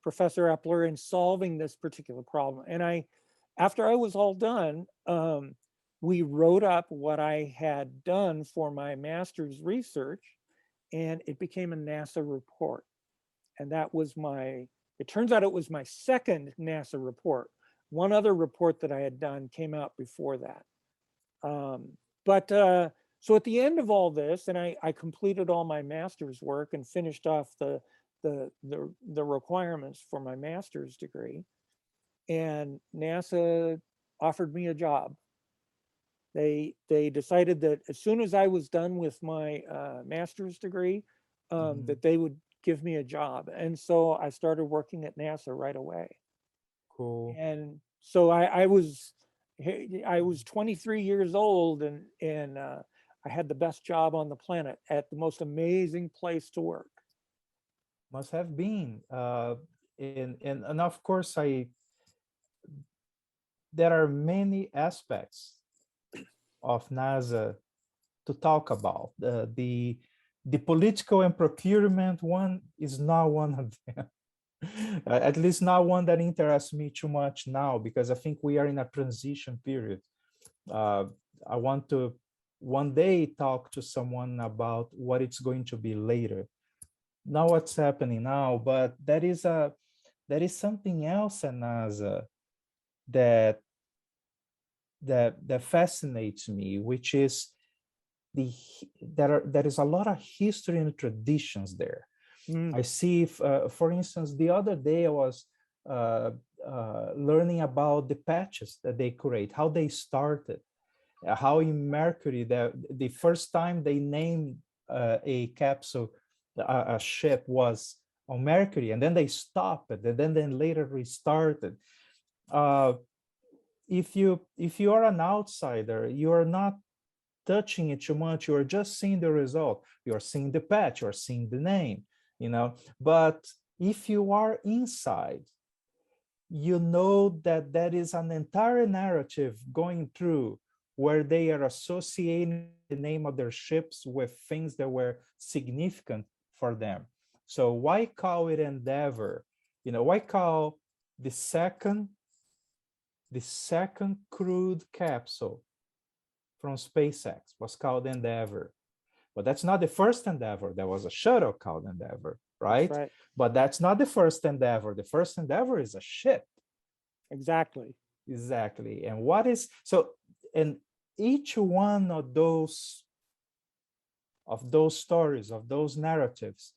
Professor Epler in solving this particular problem. And after I was all done, we wrote up what I had done for my master's research, and it became a NASA report. And that was my It turns out it was my second NASA report. One other report that I had done came out before that. So at the end of all this, and I completed all my master's work and finished off the requirements for my master's degree, and NASA offered me a job. They decided that as soon as I was done with my master's degree, that they would give me a job, and so I started working at NASA right away. Cool. And so I was 23 years old, and I had the best job on the planet at the most amazing place to work. Must have been. And of course, there are many aspects of NASA to talk about. The political and procurement one is not one of them. At least not one that interests me too much now, because I think we are in a transition period. I want to one day talk to someone about what it's going to be later, not what's happening now, but that is something else in NASA that that fascinates me, which is there is a lot of history and traditions there. I see, for instance, the other day I was learning about the patches that they create, how they started, how in Mercury, the first time they named a capsule, a ship was on Mercury, and then they stopped it, and then later restarted. If you are an outsider, you are not touching it too much. You are just seeing the result. You are seeing the patch. You are seeing the name. But if you are inside, you know that that is an entire narrative going through where they are associating the name of their ships with things that were significant for them. So why call it Endeavor? Why call the second crewed capsule from SpaceX was called Endeavor? But that's not the first Endeavor. There was a shuttle called Endeavor, right? That's right. But that's not the first Endeavor. The first Endeavor is a ship. Exactly. And what is so? And each one of those stories, of those narratives,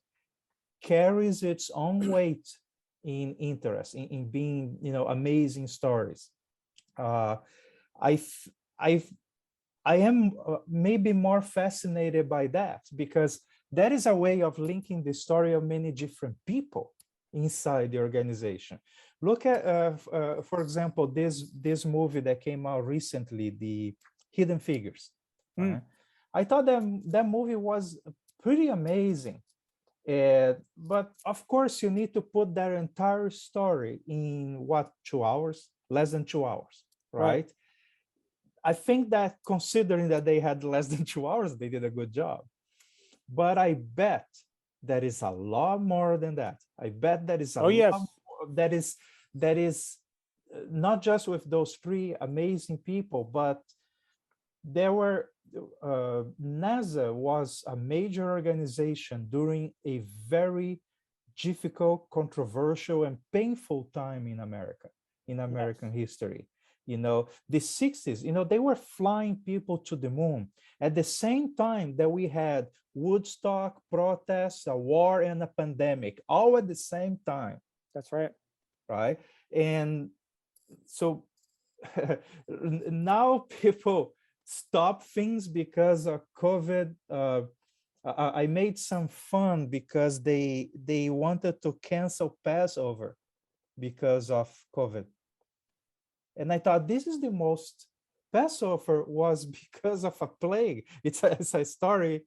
carries its own weight in interest, in being, amazing stories. I am maybe more fascinated by that, because that is a way of linking the story of many different people inside the organization. Look at, for example, this movie that came out recently, the Hidden Figures. I thought that movie was pretty amazing. But of course, you need to put that entire story in 2 hours, less than 2 hours, right? I think that considering that they had less than 2 hours, they did a good job. But I bet that is a lot more than that. I bet that is a lot more, that is not just with those 3 amazing people, but there were NASA was a major organization during a very difficult, controversial, and painful time in American history. The 60s, they were flying people to the moon at the same time that we had Woodstock, protests, a war, and a pandemic, all at the same time. That's right. Right. And so now people stop things because of COVID. I made some fun because they wanted to cancel Passover because of COVID. And I thought, this is the most, Passover was because of a plague. It's a story,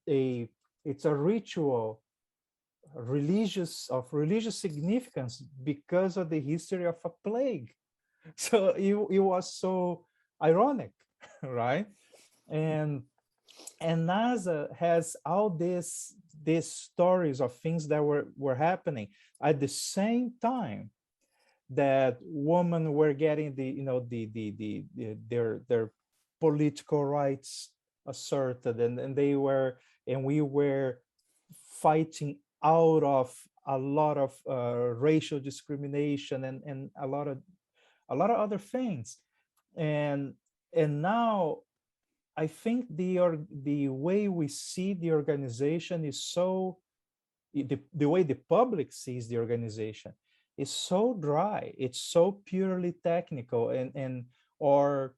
it's a ritual, religious significance because of the history of a plague. So it was so ironic, right? And NASA has all these stories of things that were happening at the same time that women were getting their political rights asserted, and we were fighting out of a lot of racial discrimination and a lot of other things. And now I think the way we see the organization is so, the way the public sees the organization is so dry. It's so purely technical and or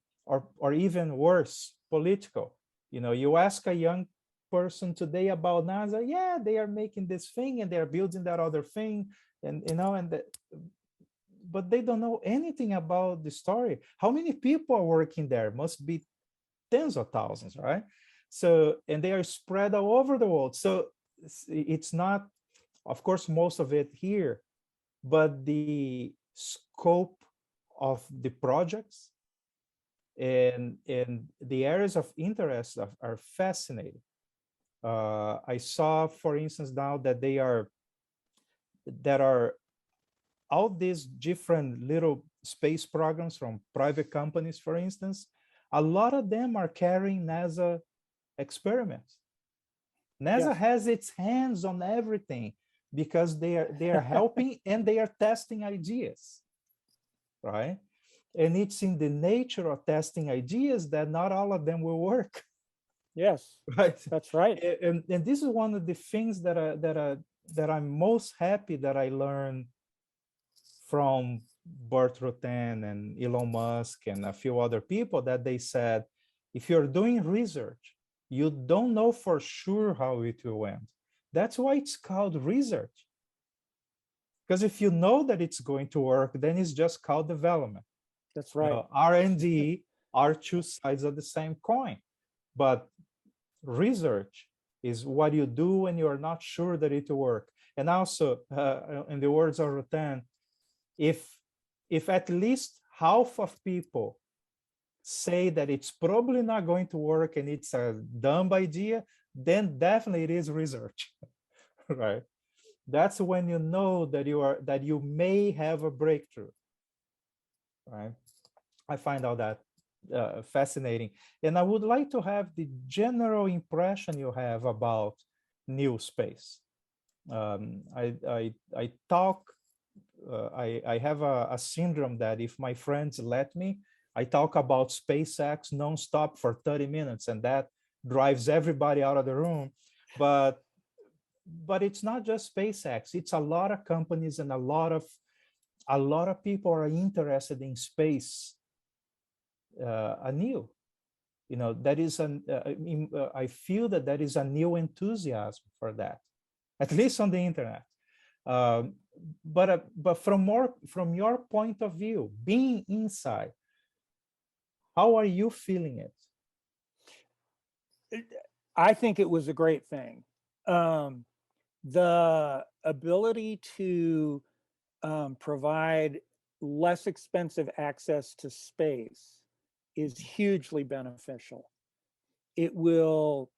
even worse, political. You ask a young person today about NASA, yeah, they are making this thing and they're building that other thing, and but they don't know anything about the story. How many people are working there? Must be tens of thousands, right? So, and they are spread all over the world. So it's not, of course, most of it here, but the scope of the projects and the areas of interest are fascinating. I saw, for instance, now that that are all these different little space programs from private companies, for instance, a lot of them are carrying NASA experiments. NASA Yes. has its hands on everything because they are helping and they are testing ideas, right? And it's in the nature of testing ideas that not all of them will work. Yes, Right. that's right. And this is one of the things that I'm most happy that I learned from Bert Rutan and Elon Musk and a few other people, that they said, if you're doing research, you don't know for sure how it will end. That's why it's called research. Because if you know that it's going to work, then it's just called development. That's right. R&D are two sides of the same coin. But research is what you do when you're not sure that it will work. And also, in the words of Rutan, if at least half of people say that it's probably not going to work and it's a dumb idea, then definitely it is research, right? That's when you know that you may have a breakthrough, right? I find all that fascinating, and I would like to have the general impression you have about new space. I talk. I have a syndrome that if my friends let me, I talk about SpaceX nonstop for 30 minutes, and that drives everybody out of the room. But it's not just SpaceX. It's a lot of companies and a lot of people are interested in space anew. That is I feel that is a new enthusiasm for that, at least on the internet. But from your point of view, being inside, how are you feeling it? I think it was a great thing. The ability to provide less expensive access to space is hugely beneficial. It will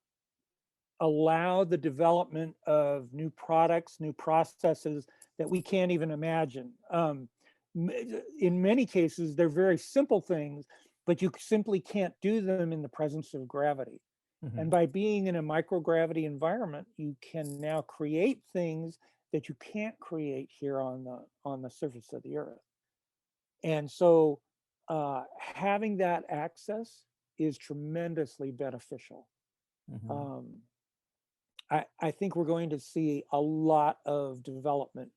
allow the development of new products, new processes that we can't even imagine. In many cases, they're very simple things, but you simply can't do them in the presence of gravity. Mhm. And by being in a microgravity environment, you can now create things that you can't create here on the surface of the Earth. And so having that access is tremendously beneficial. Mhm. I think we're going to see a lot of development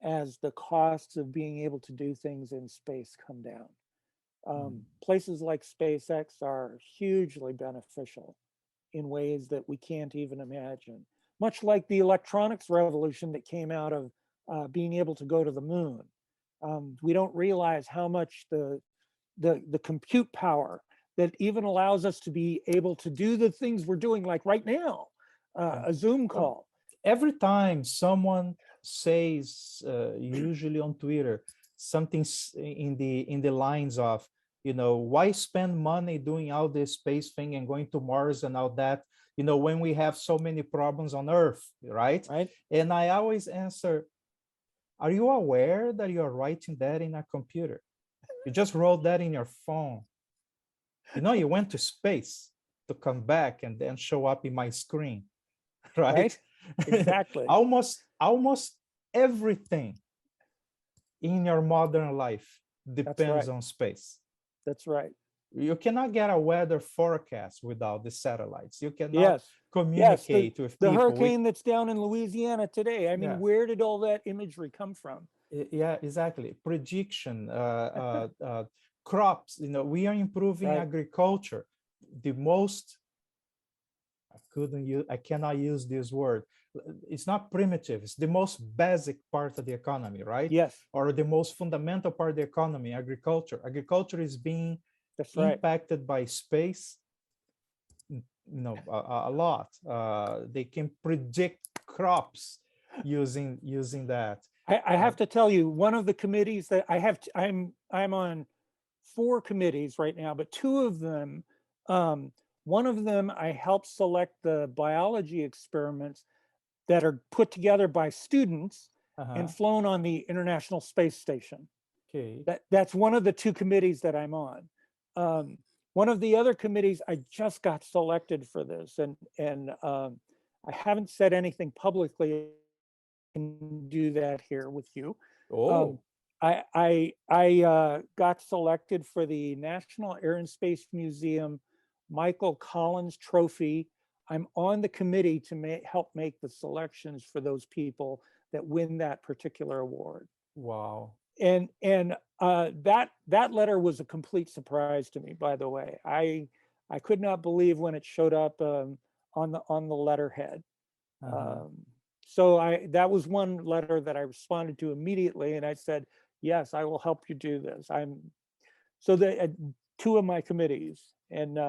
as the costs of being able to do things in space come down. Places like SpaceX are hugely beneficial in ways that we can't even imagine. Much like the electronics revolution that came out of being able to go to the moon. We don't realize how much the compute power that even allows us to be able to do the things we're doing, like right now, a Zoom call. Every time someone says, usually on Twitter, something in the lines of, why spend money doing all this space thing and going to Mars and all that, when we have so many problems on Earth, right? Right. And I always answer, are you aware that you're writing that in a computer? You just wrote that in your phone. You went to space to come back and then show up in my screen, right? Right. Exactly. almost everything in your modern life depends right. on space. That's right. You cannot get a weather forecast without the satellites. You cannot Yes. Yes. communicate with The people. hurricane that's down in Louisiana today. I mean, Yeah, where did all that imagery come from? yeah, exactly. Prediction, crops. We are improving Right. agriculture. The most I cannot use this word. It's not primitive. It's the most basic part of the economy, right? Yes. Or the most fundamental part of the economy, agriculture. Agriculture is being That's right. impacted by space, a lot. They can predict crops using that. I have to tell you, one of the committees that I'm on 4 committees right now, but 2 of them, one of them I helped select the biology experiments that are put together by students and Uh-huh. flown on the International Space Station. Okay. That's one of the 2 committees that I'm on. One of the other committees, I just got selected for this, and I haven't said anything publicly. I can do that here with you. Um, Oh, I got selected for the National Air and Space Museum Michael Collins Trophy. I'm on the committee to help make the selections for those people that win that particular award. wow. And that letter was a complete surprise to me. By the way, I could not believe when it showed up on the letterhead. Uh-huh. So that was one letter that I responded to immediately, and I said, yes, I will help you do this. So the 2 of my committees and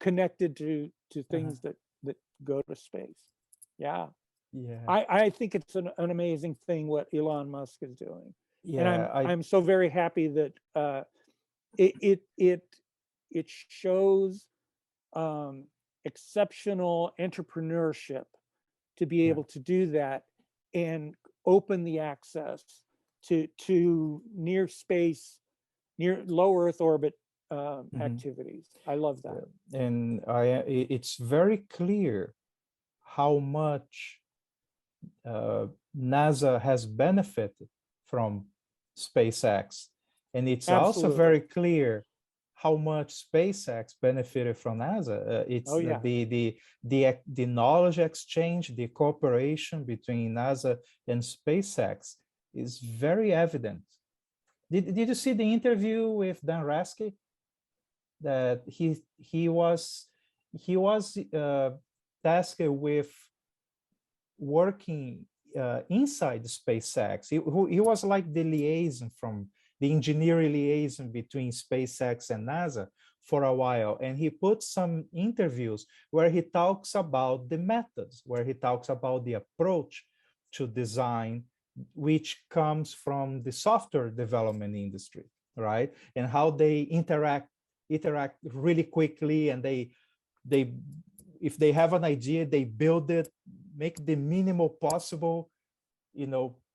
connected to Uh-huh. things that go to space. Yeah, Yeah. I think it's an amazing thing what Elon Musk is doing, and Yeah. I'm so very happy that it it it it shows exceptional entrepreneurship to be Yeah. able to do that and open the access to near low Earth orbit Mhm. activities. I love that. And it's very clear how much NASA has benefited from SpaceX. And it's also Absolutely. very clear how much SpaceX benefited from NASA. It's Oh yeah. the knowledge exchange, the cooperation between NASA and SpaceX is very evident. Did you see the interview with Dan Rasky? That he was tasked with working inside the SpaceX. He was like the liaison from the engineering liaison between SpaceX and NASA for a while. And he put some interviews where he talks about the methods, where he talks about the approach to design, which comes from the software development industry, right? And how they interact really quickly, and they if they have an idea, they build it, make the minimal possible,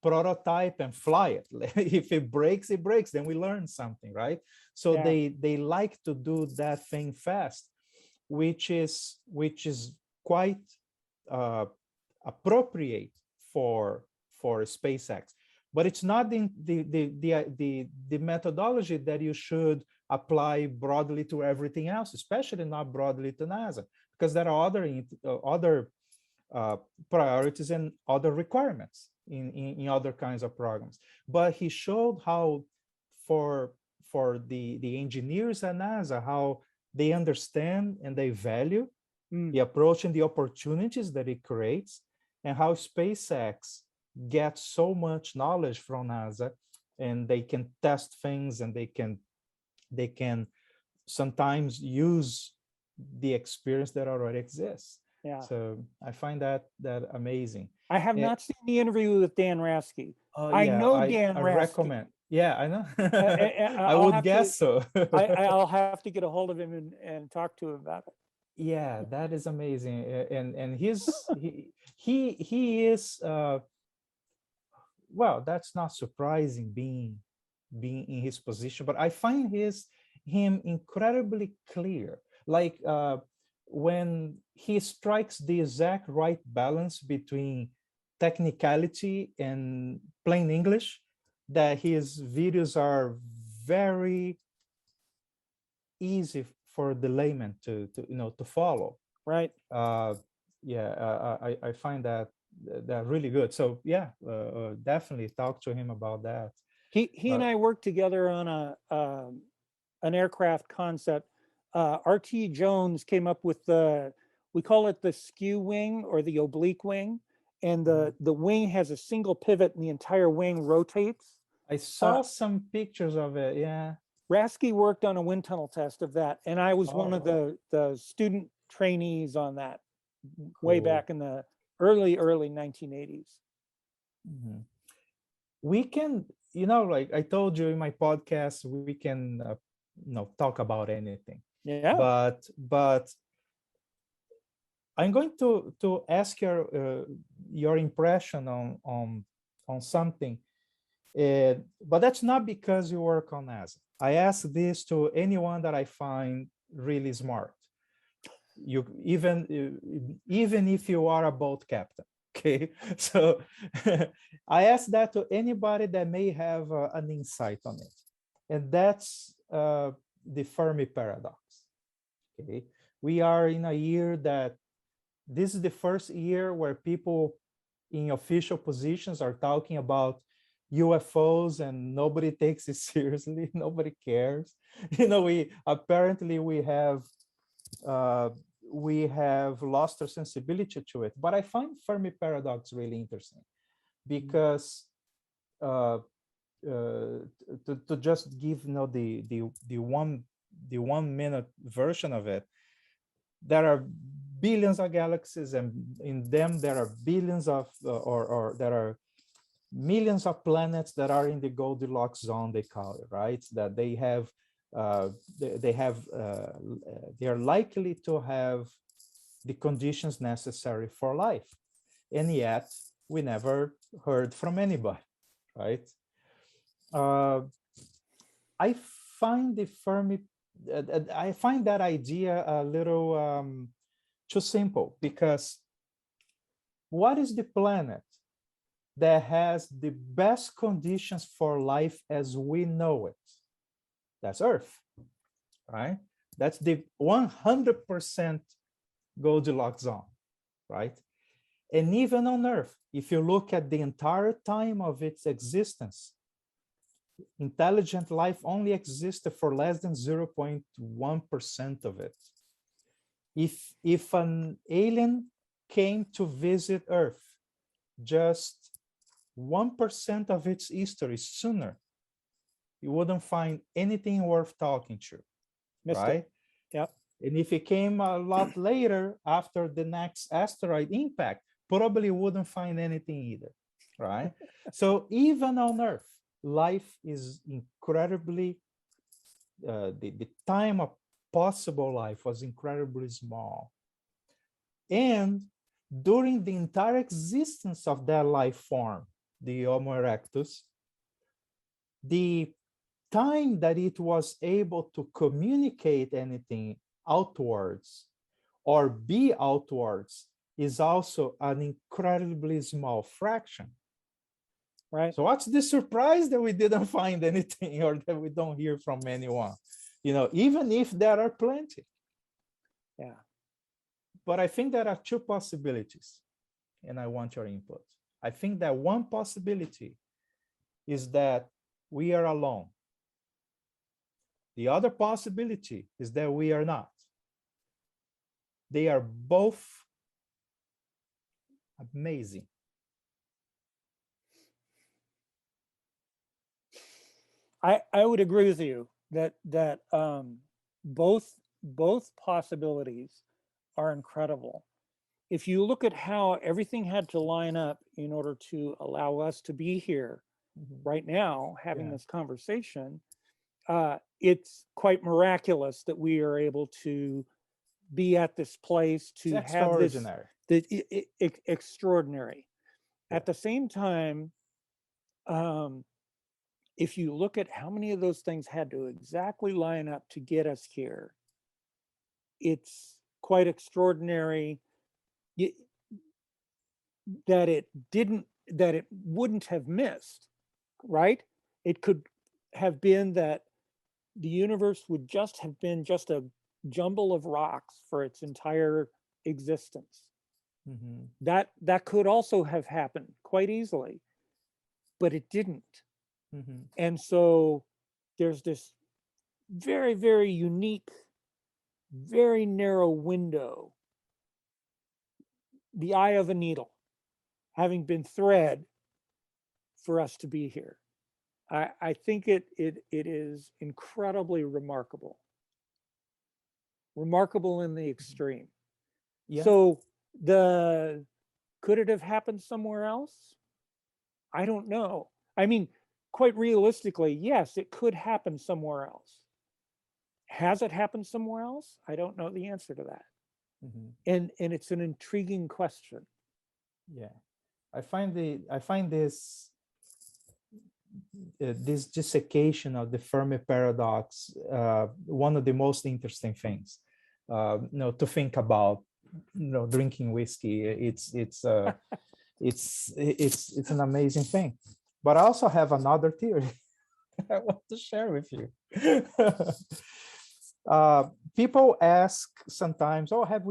prototype and fly it. If it breaks, it breaks, then we learn something, right? So Yeah. they like to do that thing fast, which is quite uh, appropriate for SpaceX. But it's not the methodology that you should apply broadly to everything else, especially not broadly to NASA, because there are other priorities and other requirements in other kinds of programs. But he showed how for the engineers at NASA, how they understand and they value Mm. the approach and the opportunities that it creates, and how SpaceX gets so much knowledge from NASA, and they can test things, and they can sometimes use the experience that already exists. Yeah. So I find that amazing. I have Eh, not seen the interview with Dan Rasky. oh I yeah, know I Dan I Rasky. recommend. Yeah, I know. I I'll would have to guess so. I'll have to get a hold of him and talk to him about it. Yeah, that is amazing. And he is well, that's not surprising, being in his position, but I find him incredibly clear. Like when he strikes the exact right balance between technicality and plain English that his videos are very easy for the layman to to follow. Right. Yeah, I find that really good. So yeah, definitely talk to him about that. He and I worked together on an aircraft concept. RT Jones came up with we call it the skew wing or the oblique wing, and the wing has a single pivot and the entire wing rotates. I saw some pictures of it. Yeah. Rasky worked on a wind tunnel test of that, and I was one of Oh, the student trainees on that way cool. back in the early 1980s. Mhm. We can, like I told you in my podcast, we can, talk about anything. Yeah. But I'm going to ask your impression on something. But that's not because you work on NASA. I ask this to anyone that I find really smart. You even if you are a boat captain, okay? So I ask that to anybody that may have an insight on it, and that's the Fermi Paradox. Okay, we are in a year that this is the first year where people in official positions are talking about UFOs and nobody takes it seriously. Nobody cares. We apparently uh, we have lost our sensibility to it. But I find Fermi Paradox really interesting because uh, to just give the 1 minute version of it, there are billions of galaxies, and in them there are billions of or there are millions of planets that are in the Goldilocks zone, they call it, right? That they have they are likely to have the conditions necessary for life, and yet we never heard from anybody, right? uh, I find the Fermi I find that idea a little too simple, because what is the planet that has the best conditions for life as we know it? That's Earth, right? That's the 100% Goldilocks zone, right? And even on Earth, if you look at the entire time of its existence, intelligent life only existed for less than 0.1% of it. If an alien came to visit Earth just 1% of its history sooner, you wouldn't find anything worth talking to, Missed it. right? Yep. And if it came a lot later after the next asteroid impact, probably wouldn't find anything either, right? So even on Earth, life is incredibly, the time of possible life was incredibly small. And during the entire existence of that life form, the Homo erectus, the time that it was able to communicate anything outwards or be outwards is also an incredibly small fraction. Right. So what's the surprise that we didn't find anything, or that we don't hear from anyone? Even if there are plenty. Yeah. But I think there are two possibilities, and I want your input. I think that one possibility is that we are alone. The other possibility is that we are not. They are both amazing. I would agree with you that both possibilities are incredible. If you look at how everything had to line up in order to allow us to be here right now having Yeah. this conversation, it's quite miraculous that we are able to be at this place, It's to have this extraordinary. extraordinary. Yeah. At the same time, if you look at how many of those things had to exactly line up to get us here, it's quite extraordinary. that it didn't, that it wouldn't have missed, right? It could have been that the universe would just have been just a jumble of rocks for its entire existence. Mm-hmm. That could also have happened quite easily, but it didn't. Mm-hmm. And so there's this very, very unique, very narrow window, the eye of a needle, having been thread for us to be here. I think it is incredibly remarkable, remarkable in the extreme. Yeah. So the could it have happened somewhere else? I don't know. I mean, quite realistically, yes, it could happen somewhere else. Has it happened somewhere else? I don't know the answer to that. Mm-hmm. And it's an intriguing question. Yeah. I find this dissection of the Fermi paradox one of the most interesting things, to think about. Drinking whiskey. It's an amazing thing. But I also have another theory I want to share with you. People ask sometimes, "Oh, have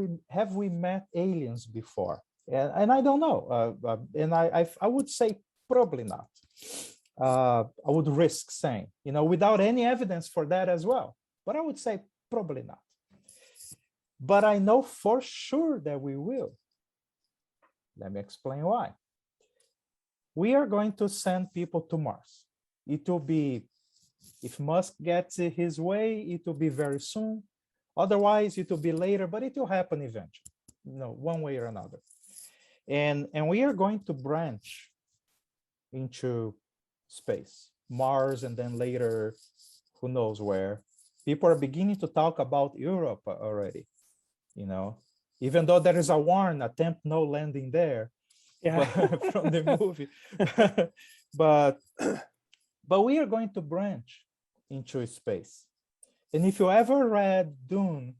we met aliens before?" And I don't know. And I would say probably not. I would risk saying, without any evidence for that as well. But I would say probably not. But I know for sure that we will. Let me explain why. We are going to send people to Mars. It will be, if Musk gets his way, it will be very soon. Otherwise, it will be later, but it will happen eventually, one way or another. And we are going to branch into space, Mars, and then later, who knows where. People are beginning to talk about Europe already, even though there is a warn, attempt no landing there. Yeah. From the movie. but we are going to branch into space. And if you ever read Dune,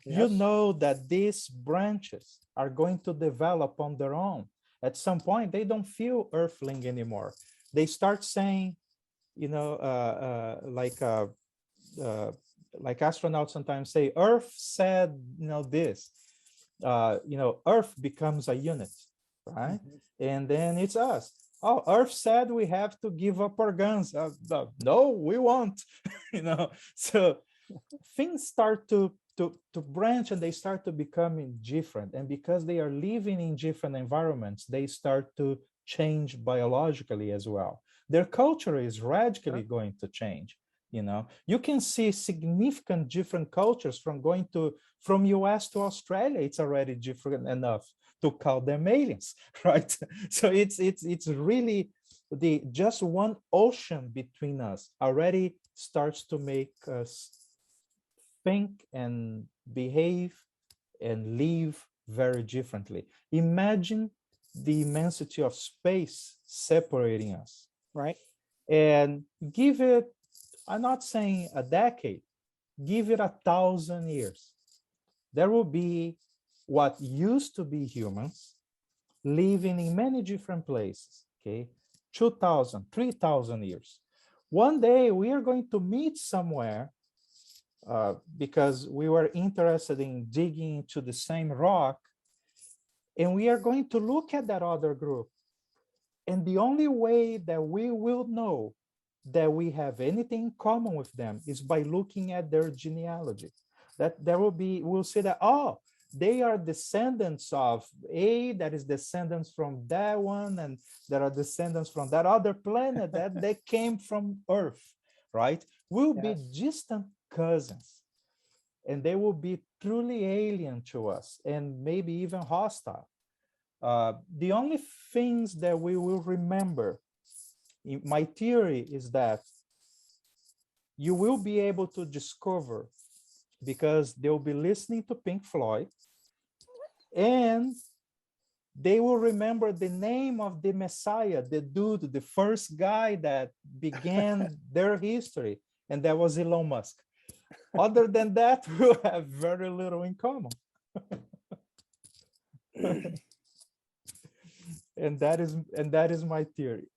you Yes. know that these branches are going to develop on their own. At some point, they don't feel earthling anymore. They start saying, like astronauts sometimes say, Earth said, this. Earth becomes a unit, right? Mhm. And then it's us. Oh, Earth said we have to give up our guns. No, we won't. So things start to branch, and they start to becoming different. And because they are living in different environments, they start to change biologically as well. Their culture is radically going to change. You can see significant different cultures from US to Australia. It's already different enough to call them aliens, right? So it's really just one ocean between us already starts to make us think and behave and live very differently. Imagine the immensity of space separating us. Right. And give it, I'm not saying a decade, give it 1,000 years. There will be what used to be humans living in many different places, okay? 2,000, 3,000 years. One day we are going to meet somewhere because we were interested in digging into the same rock, and we are going to look at that other group. And the only way that we will know that we have anything in common with them is by looking at their genealogy. That there will be, we'll see that, oh, they are descendants of A, that is descendants from that one, and there are descendants from that other planet that they came from Earth, right? We'll be distant cousins, and they will be truly alien to us and maybe even hostile. The only things that we will remember, my theory is that you will be able to discover, because they'll be listening to Pink Floyd, and they will remember the name of the Messiah, the dude, the first guy that began their history, and that was Elon Musk. Other than that, we'll have very little in common. and that is my theory.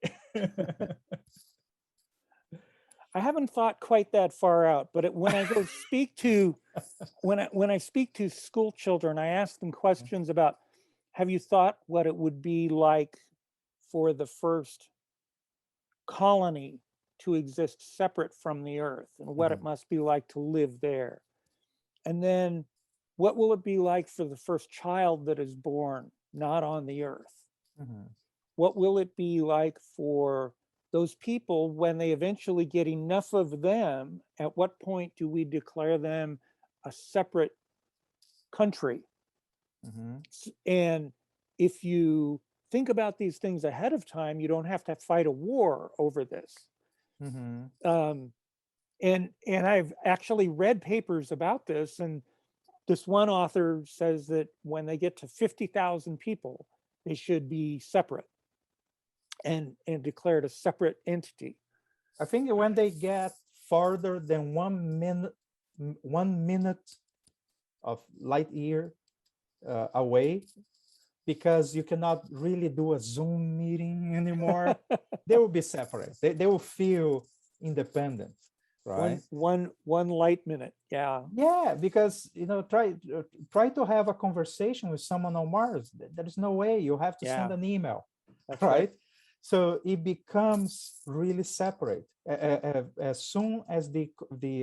I haven't thought quite that far out, but when I go speak to when I speak to school children, I ask them questions about, have you thought what it would be like for the first colony to exist separate from the earth, and what it Mhm, must be like to live there? And then what will it be like for the first child that is born not on the earth? mhm, What will it be like for those people when they eventually get enough of them? At what point do we declare them a separate country? mhm, And if you think about these things ahead of time, you don't have to fight a war over this. mhm. Um, and I've actually read papers about this, and this one author says that when they get to 50,000 people, they should be separate and declared a separate entity. I think when they get farther than 1 minute, 1 minute of light year away, because you cannot really do a Zoom meeting anymore, they will be separate. They will feel independent, right? One light minute. Yeah. Yeah, because try to have a conversation with someone on Mars. There is no way. You have to send Yeah. an email, That's right? So it becomes really separate as soon as the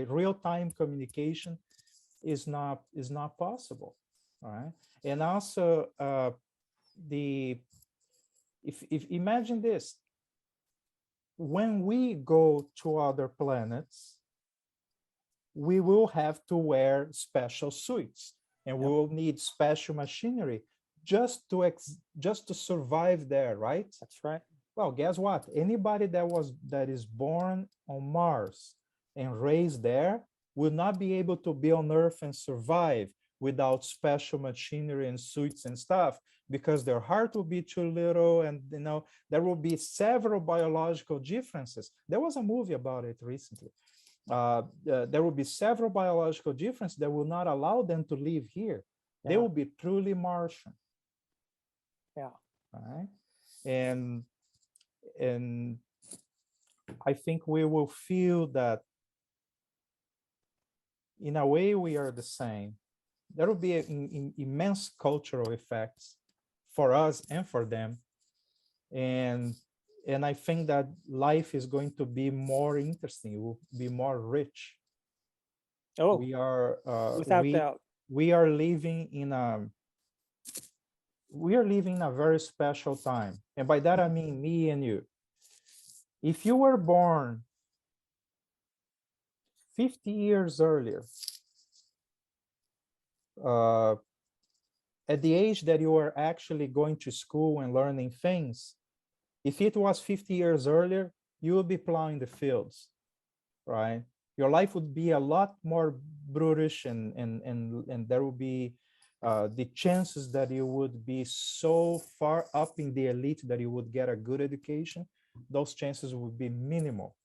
real time communication is not possible, right? And also the if imagine this, when we go to other planets, we will have to wear special suits, and we Yep. will need special machinery just to survive there, right? That's right. Well, guess what? Anybody that is born on Mars and raised there will not be able to be on Earth and survive without special machinery and suits and stuff, because their heart will be too little, and there will be several biological differences. There was a movie about it recently. There will be several biological differences that will not allow them to live here. They Yeah. will be truly Martian. Yeah. Right? And and I think we will feel that in a way we are the same. There will be immense cultural effects for us and for them, and I think that life is going to be more interesting. It will be more rich. Oh, We are without doubt. we are living in a very special time, and by that I mean me and you. If you were born 50 years earlier, uh, at the age that you were actually going to school and learning things, if it was 50 years earlier, you would be plowing the fields, right? Your life would be a lot more brutish, and there would be the chances that you would be so far up in the elite that you would get a good education, those chances would be minimal.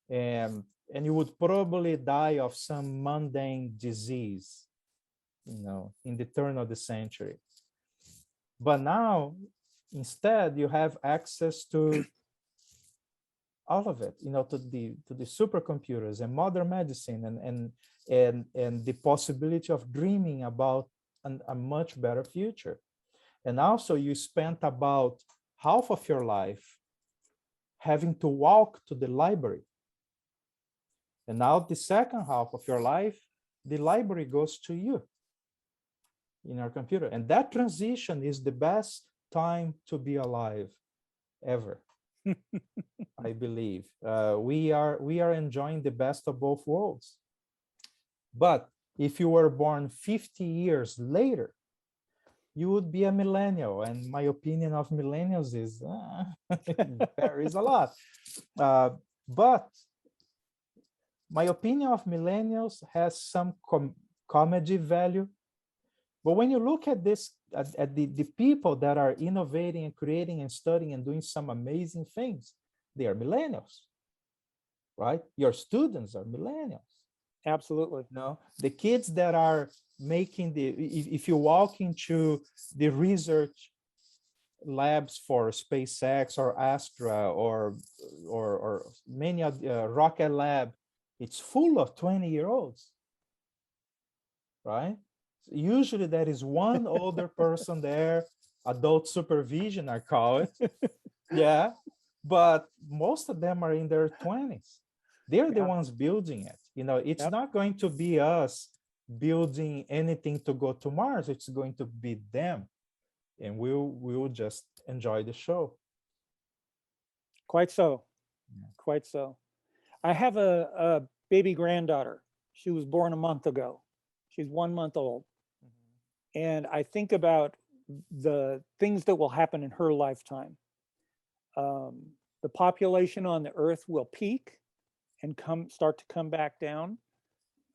And you would probably die of some mundane disease, in the turn of the century. But now, instead, you have access to all of it, to the supercomputers and modern medicine, and the possibility of dreaming about a much better future. And also, you spent about half of your life having to walk to the library. And now the second half of your life, the library goes to you in our computer. And that transition is the best time to be alive ever. I believe we are enjoying the best of both worlds. But if you were born 50 years later, you would be a millennial, and my opinion of millennials is varies a lot. But my opinion of millennials has some comedy value. But when you look at this, at the people that are innovating and creating and studying and doing some amazing things, they are millennials, right? Your students are millennials. Absolutely. No, the kids that are making if you walk into the research labs for SpaceX or Astra or many Rocket Lab, it's full of 20-year-olds, right? Usually there is one older person there, adult supervision, I call it. Yeah, but most of them are in their 20s. They're the Yeah. ones building it. You know, it's Yep. not going to be us building anything to go to Mars. It's going to be them, and we'll just enjoy the show. Quite so. Yeah. Quite so. I have a baby granddaughter. She was born a month ago. She's 1 month old. And I think about the things that will happen in her lifetime. The population on the Earth will peak and start to come back down.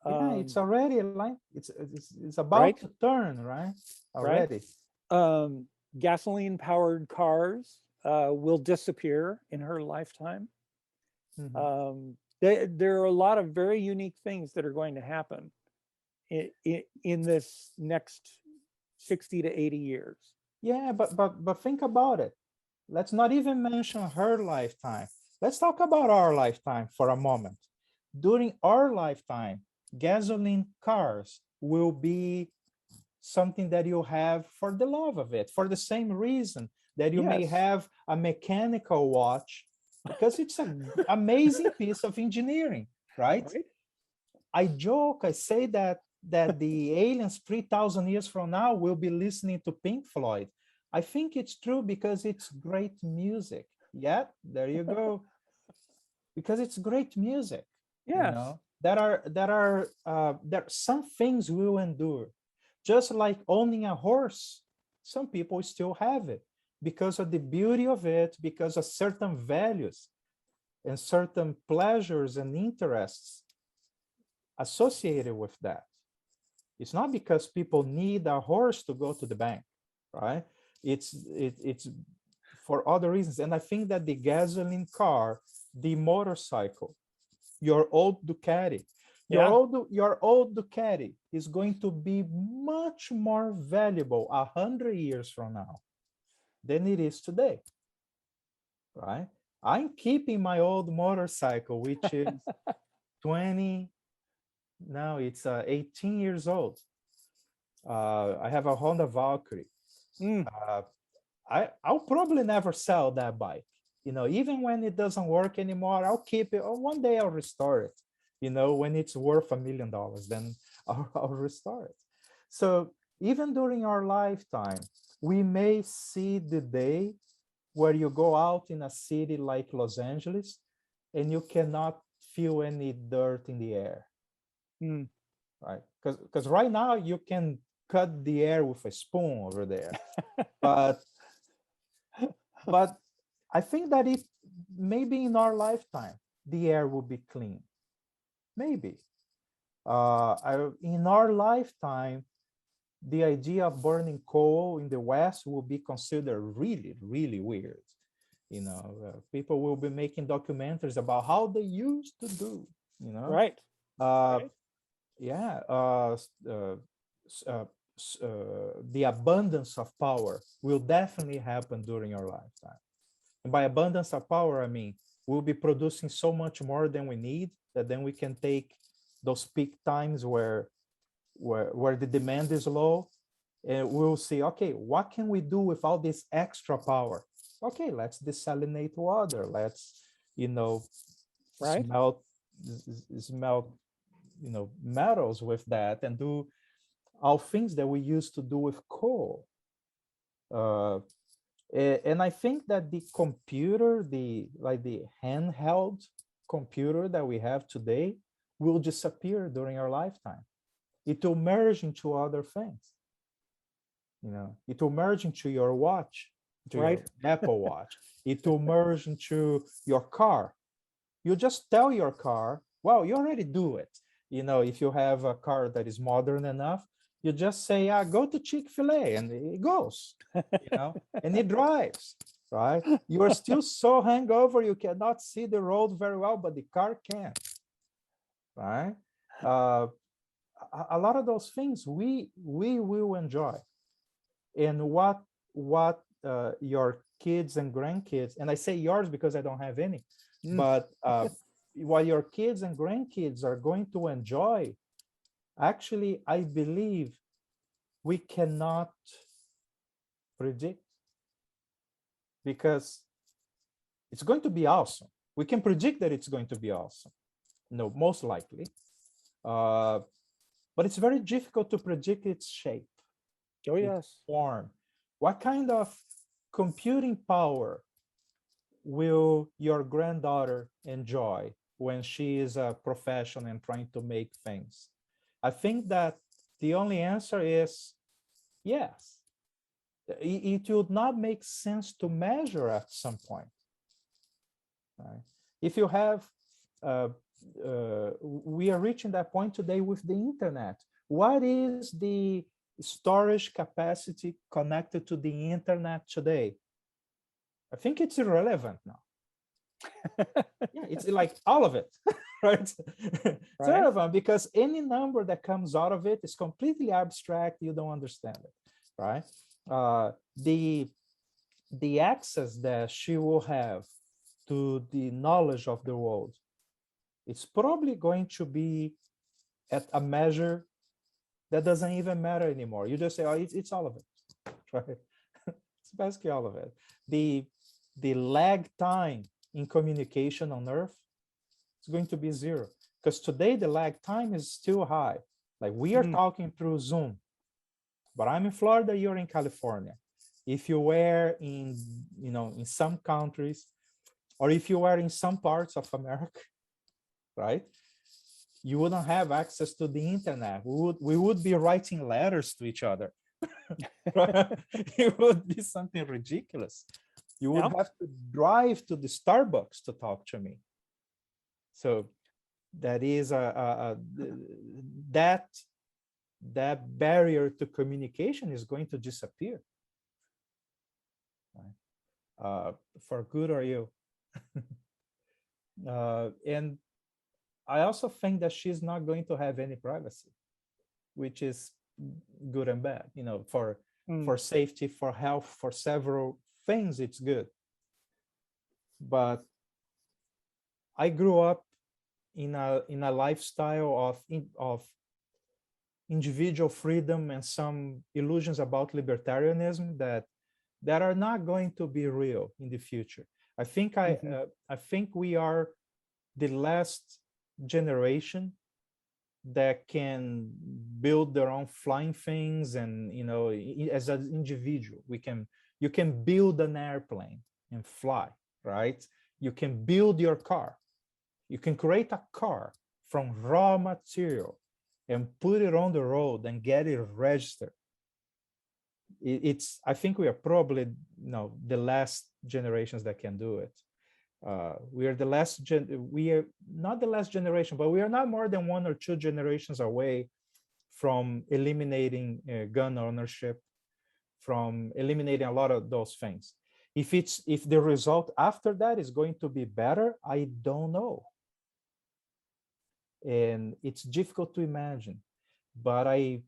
Yeah, it's already like it's about Right? to turn, right? Right? Already. Gasoline powered cars will disappear in her lifetime. Mhm. There are a lot of very unique things that are going to happen in this next 60 to 80 years. Yeah, but think about it. Let's not even mention her lifetime. Let's talk about our lifetime for a moment. During our lifetime, gasoline cars will be something that you have for the love of it, for the same reason that you may Yes. have a mechanical watch, because it's an amazing piece of engineering, right? Right? I joke, I say that the aliens 3,000 years from now will be listening to Pink Floyd. I think it's true because it's great music. Yeah, there you go. Because it's great music. You Yes. know, there some things will endure. Just like owning a horse, some people still have it because of the beauty of it, because of certain values and certain pleasures and interests associated with that. It's not because people need a horse to go to the bank, right? It's for other reasons. And I think that the gasoline car, the motorcycle, your old Ducati, Yeah. your old Ducati is going to be much more valuable 100 years from now than it is today, right? I'm keeping my old motorcycle, which is 20, now it's 18 years old. I have a Honda Valkyrie. Mm. I'll probably never sell that bike. You know, even when it doesn't work anymore, I'll keep it. Or one day I'll restore it. You know, when it's worth $1 million, then I'll restore it. So even during our lifetime, we may see the day where you go out in a city like Los Angeles and you cannot feel any dirt in the air. Mm. Right? Because right now you can cut the air with a spoon over there, but I think that if maybe in our lifetime the air will be clean, maybe in our lifetime the idea of burning coal in the West will be considered really, really weird. You know, people will be making documentaries about how they used to do. You know, Right. uh, Right. yeah, the abundance of power will definitely happen during our lifetime. And by abundance of power, I mean we'll be producing so much more than we need that then we can take those peak times where the demand is low, and we'll see, okay, what can we do with all this extra power? Okay, let's desalinate water. Let's, you know, Right. smelt metals with that and do all things that we used to do with coal. And I think that the computer, the handheld computer that we have today, will disappear during our lifetime. It will merge into other things. You know, it will merge into your watch, into your Right. Apple Watch. It will merge into your car. You just tell your car, well, you already do it. You know, if you have a car that is modern enough, you just say, go to Chick-fil-A, and it goes, you know, and it drives, right? You are still so hangover, you cannot see the road very well, but the car can, right? A lot of those things we will enjoy. And what your kids and grandkids, and I say yours because I don't have any, Mm. but what your kids and grandkids are going to enjoy, actually, I believe we cannot predict, because it's going to be awesome. We can predict that it's going to be awesome. No, most likely. But it's very difficult to predict its shape, Oh, its yes. form. What kind of computing power will your granddaughter enjoy when she is a professional and trying to make things? I think that the only answer is yes. It would not make sense to measure at some point. Right? If you have, we are reaching that point today with the internet. What is the storage capacity connected to the internet today? I think it's irrelevant now. Yeah, it's like all of it, right? It's irrelevant because any number that comes out of it is completely abstract. You don't understand it, right? The access that she will have to the knowledge of the world, it's probably going to be at a measure that doesn't even matter anymore. You just say, oh, it's all of it, right? It's basically all of it. The lag time in communication on Earth is going to be zero, because today the lag time is still high. Like we are talking through Zoom, but I'm in Florida, you're in California. If you were in, in some countries, or if you were in some parts of America, right, you wouldn't have access to the internet. We would be writing letters to each other. It would be something ridiculous. You would have to drive to the Starbucks to talk to me. So that is that barrier to communication is going to disappear, right? For good or ill. And I also think that she's not going to have any privacy, which is good and bad. For safety, for health, for several things, it's good. But I grew up in a lifestyle of individual freedom and some illusions about libertarianism that are not going to be real in the future. I think I think we are the last generation that can build their own flying things, and as an individual, you can build an airplane and fly, right? You can build your car. You can create a car from raw material and put it on the road and get it registered. I think we are probably the last generations that can do it. We are we are not the last generation, but we are not more than 1 or 2 generations away from eliminating gun ownership, from eliminating a lot of those things. If the result after that is going to be better, I don't know. And it's difficult to imagine, but I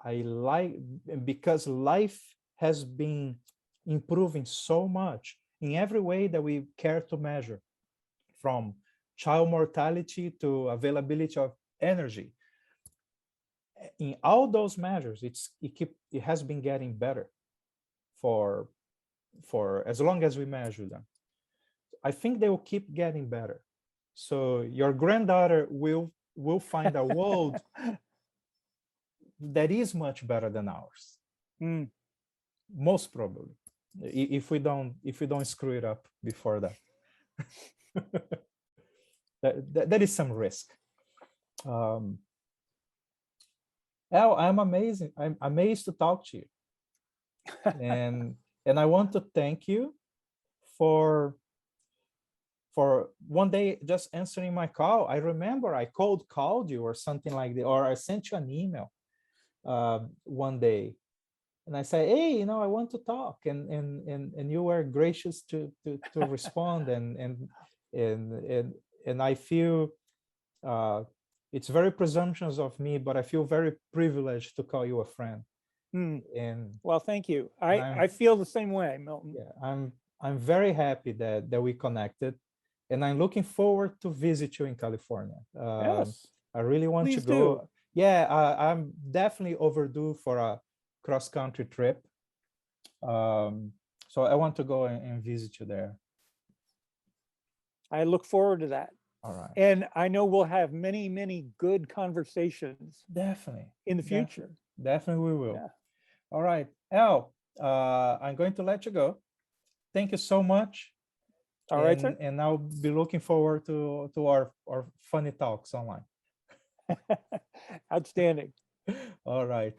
like, because life has been improving so much in every way that we care to measure, from child mortality to availability of energy. In all those measures, it has been getting better for as long as we measure them. I think they will keep getting better. So your granddaughter will find a world that is much better than ours. Most probably, if we don't screw it up before that. that is some risk. I'm amazed to talk to you, and I want to thank you for one day just answering my call. I remember I called you or something like that, or I sent you an email one day, and I said, hey, I want to talk, and you were gracious to respond, and I feel it's very presumptuous of me, but I feel very privileged to call you a friend, Hmm. And Well, thank you. and I feel the same way, Milton. yeah, I'm very happy that we connected, and I'm looking forward to visit you in California. Yes, I really want to please do. go. Yeah, I'm definitely overdue for a cross-country trip. So I want to go and visit you there. I look forward to that. All right. And I know we'll have many, many good conversations Definitely. in the future. Definitely we will. Yeah. All right. Al, I'm going to let you go. Thank you so much. All right, sir. And I'll be looking forward to our funny talks online. Outstanding. All right.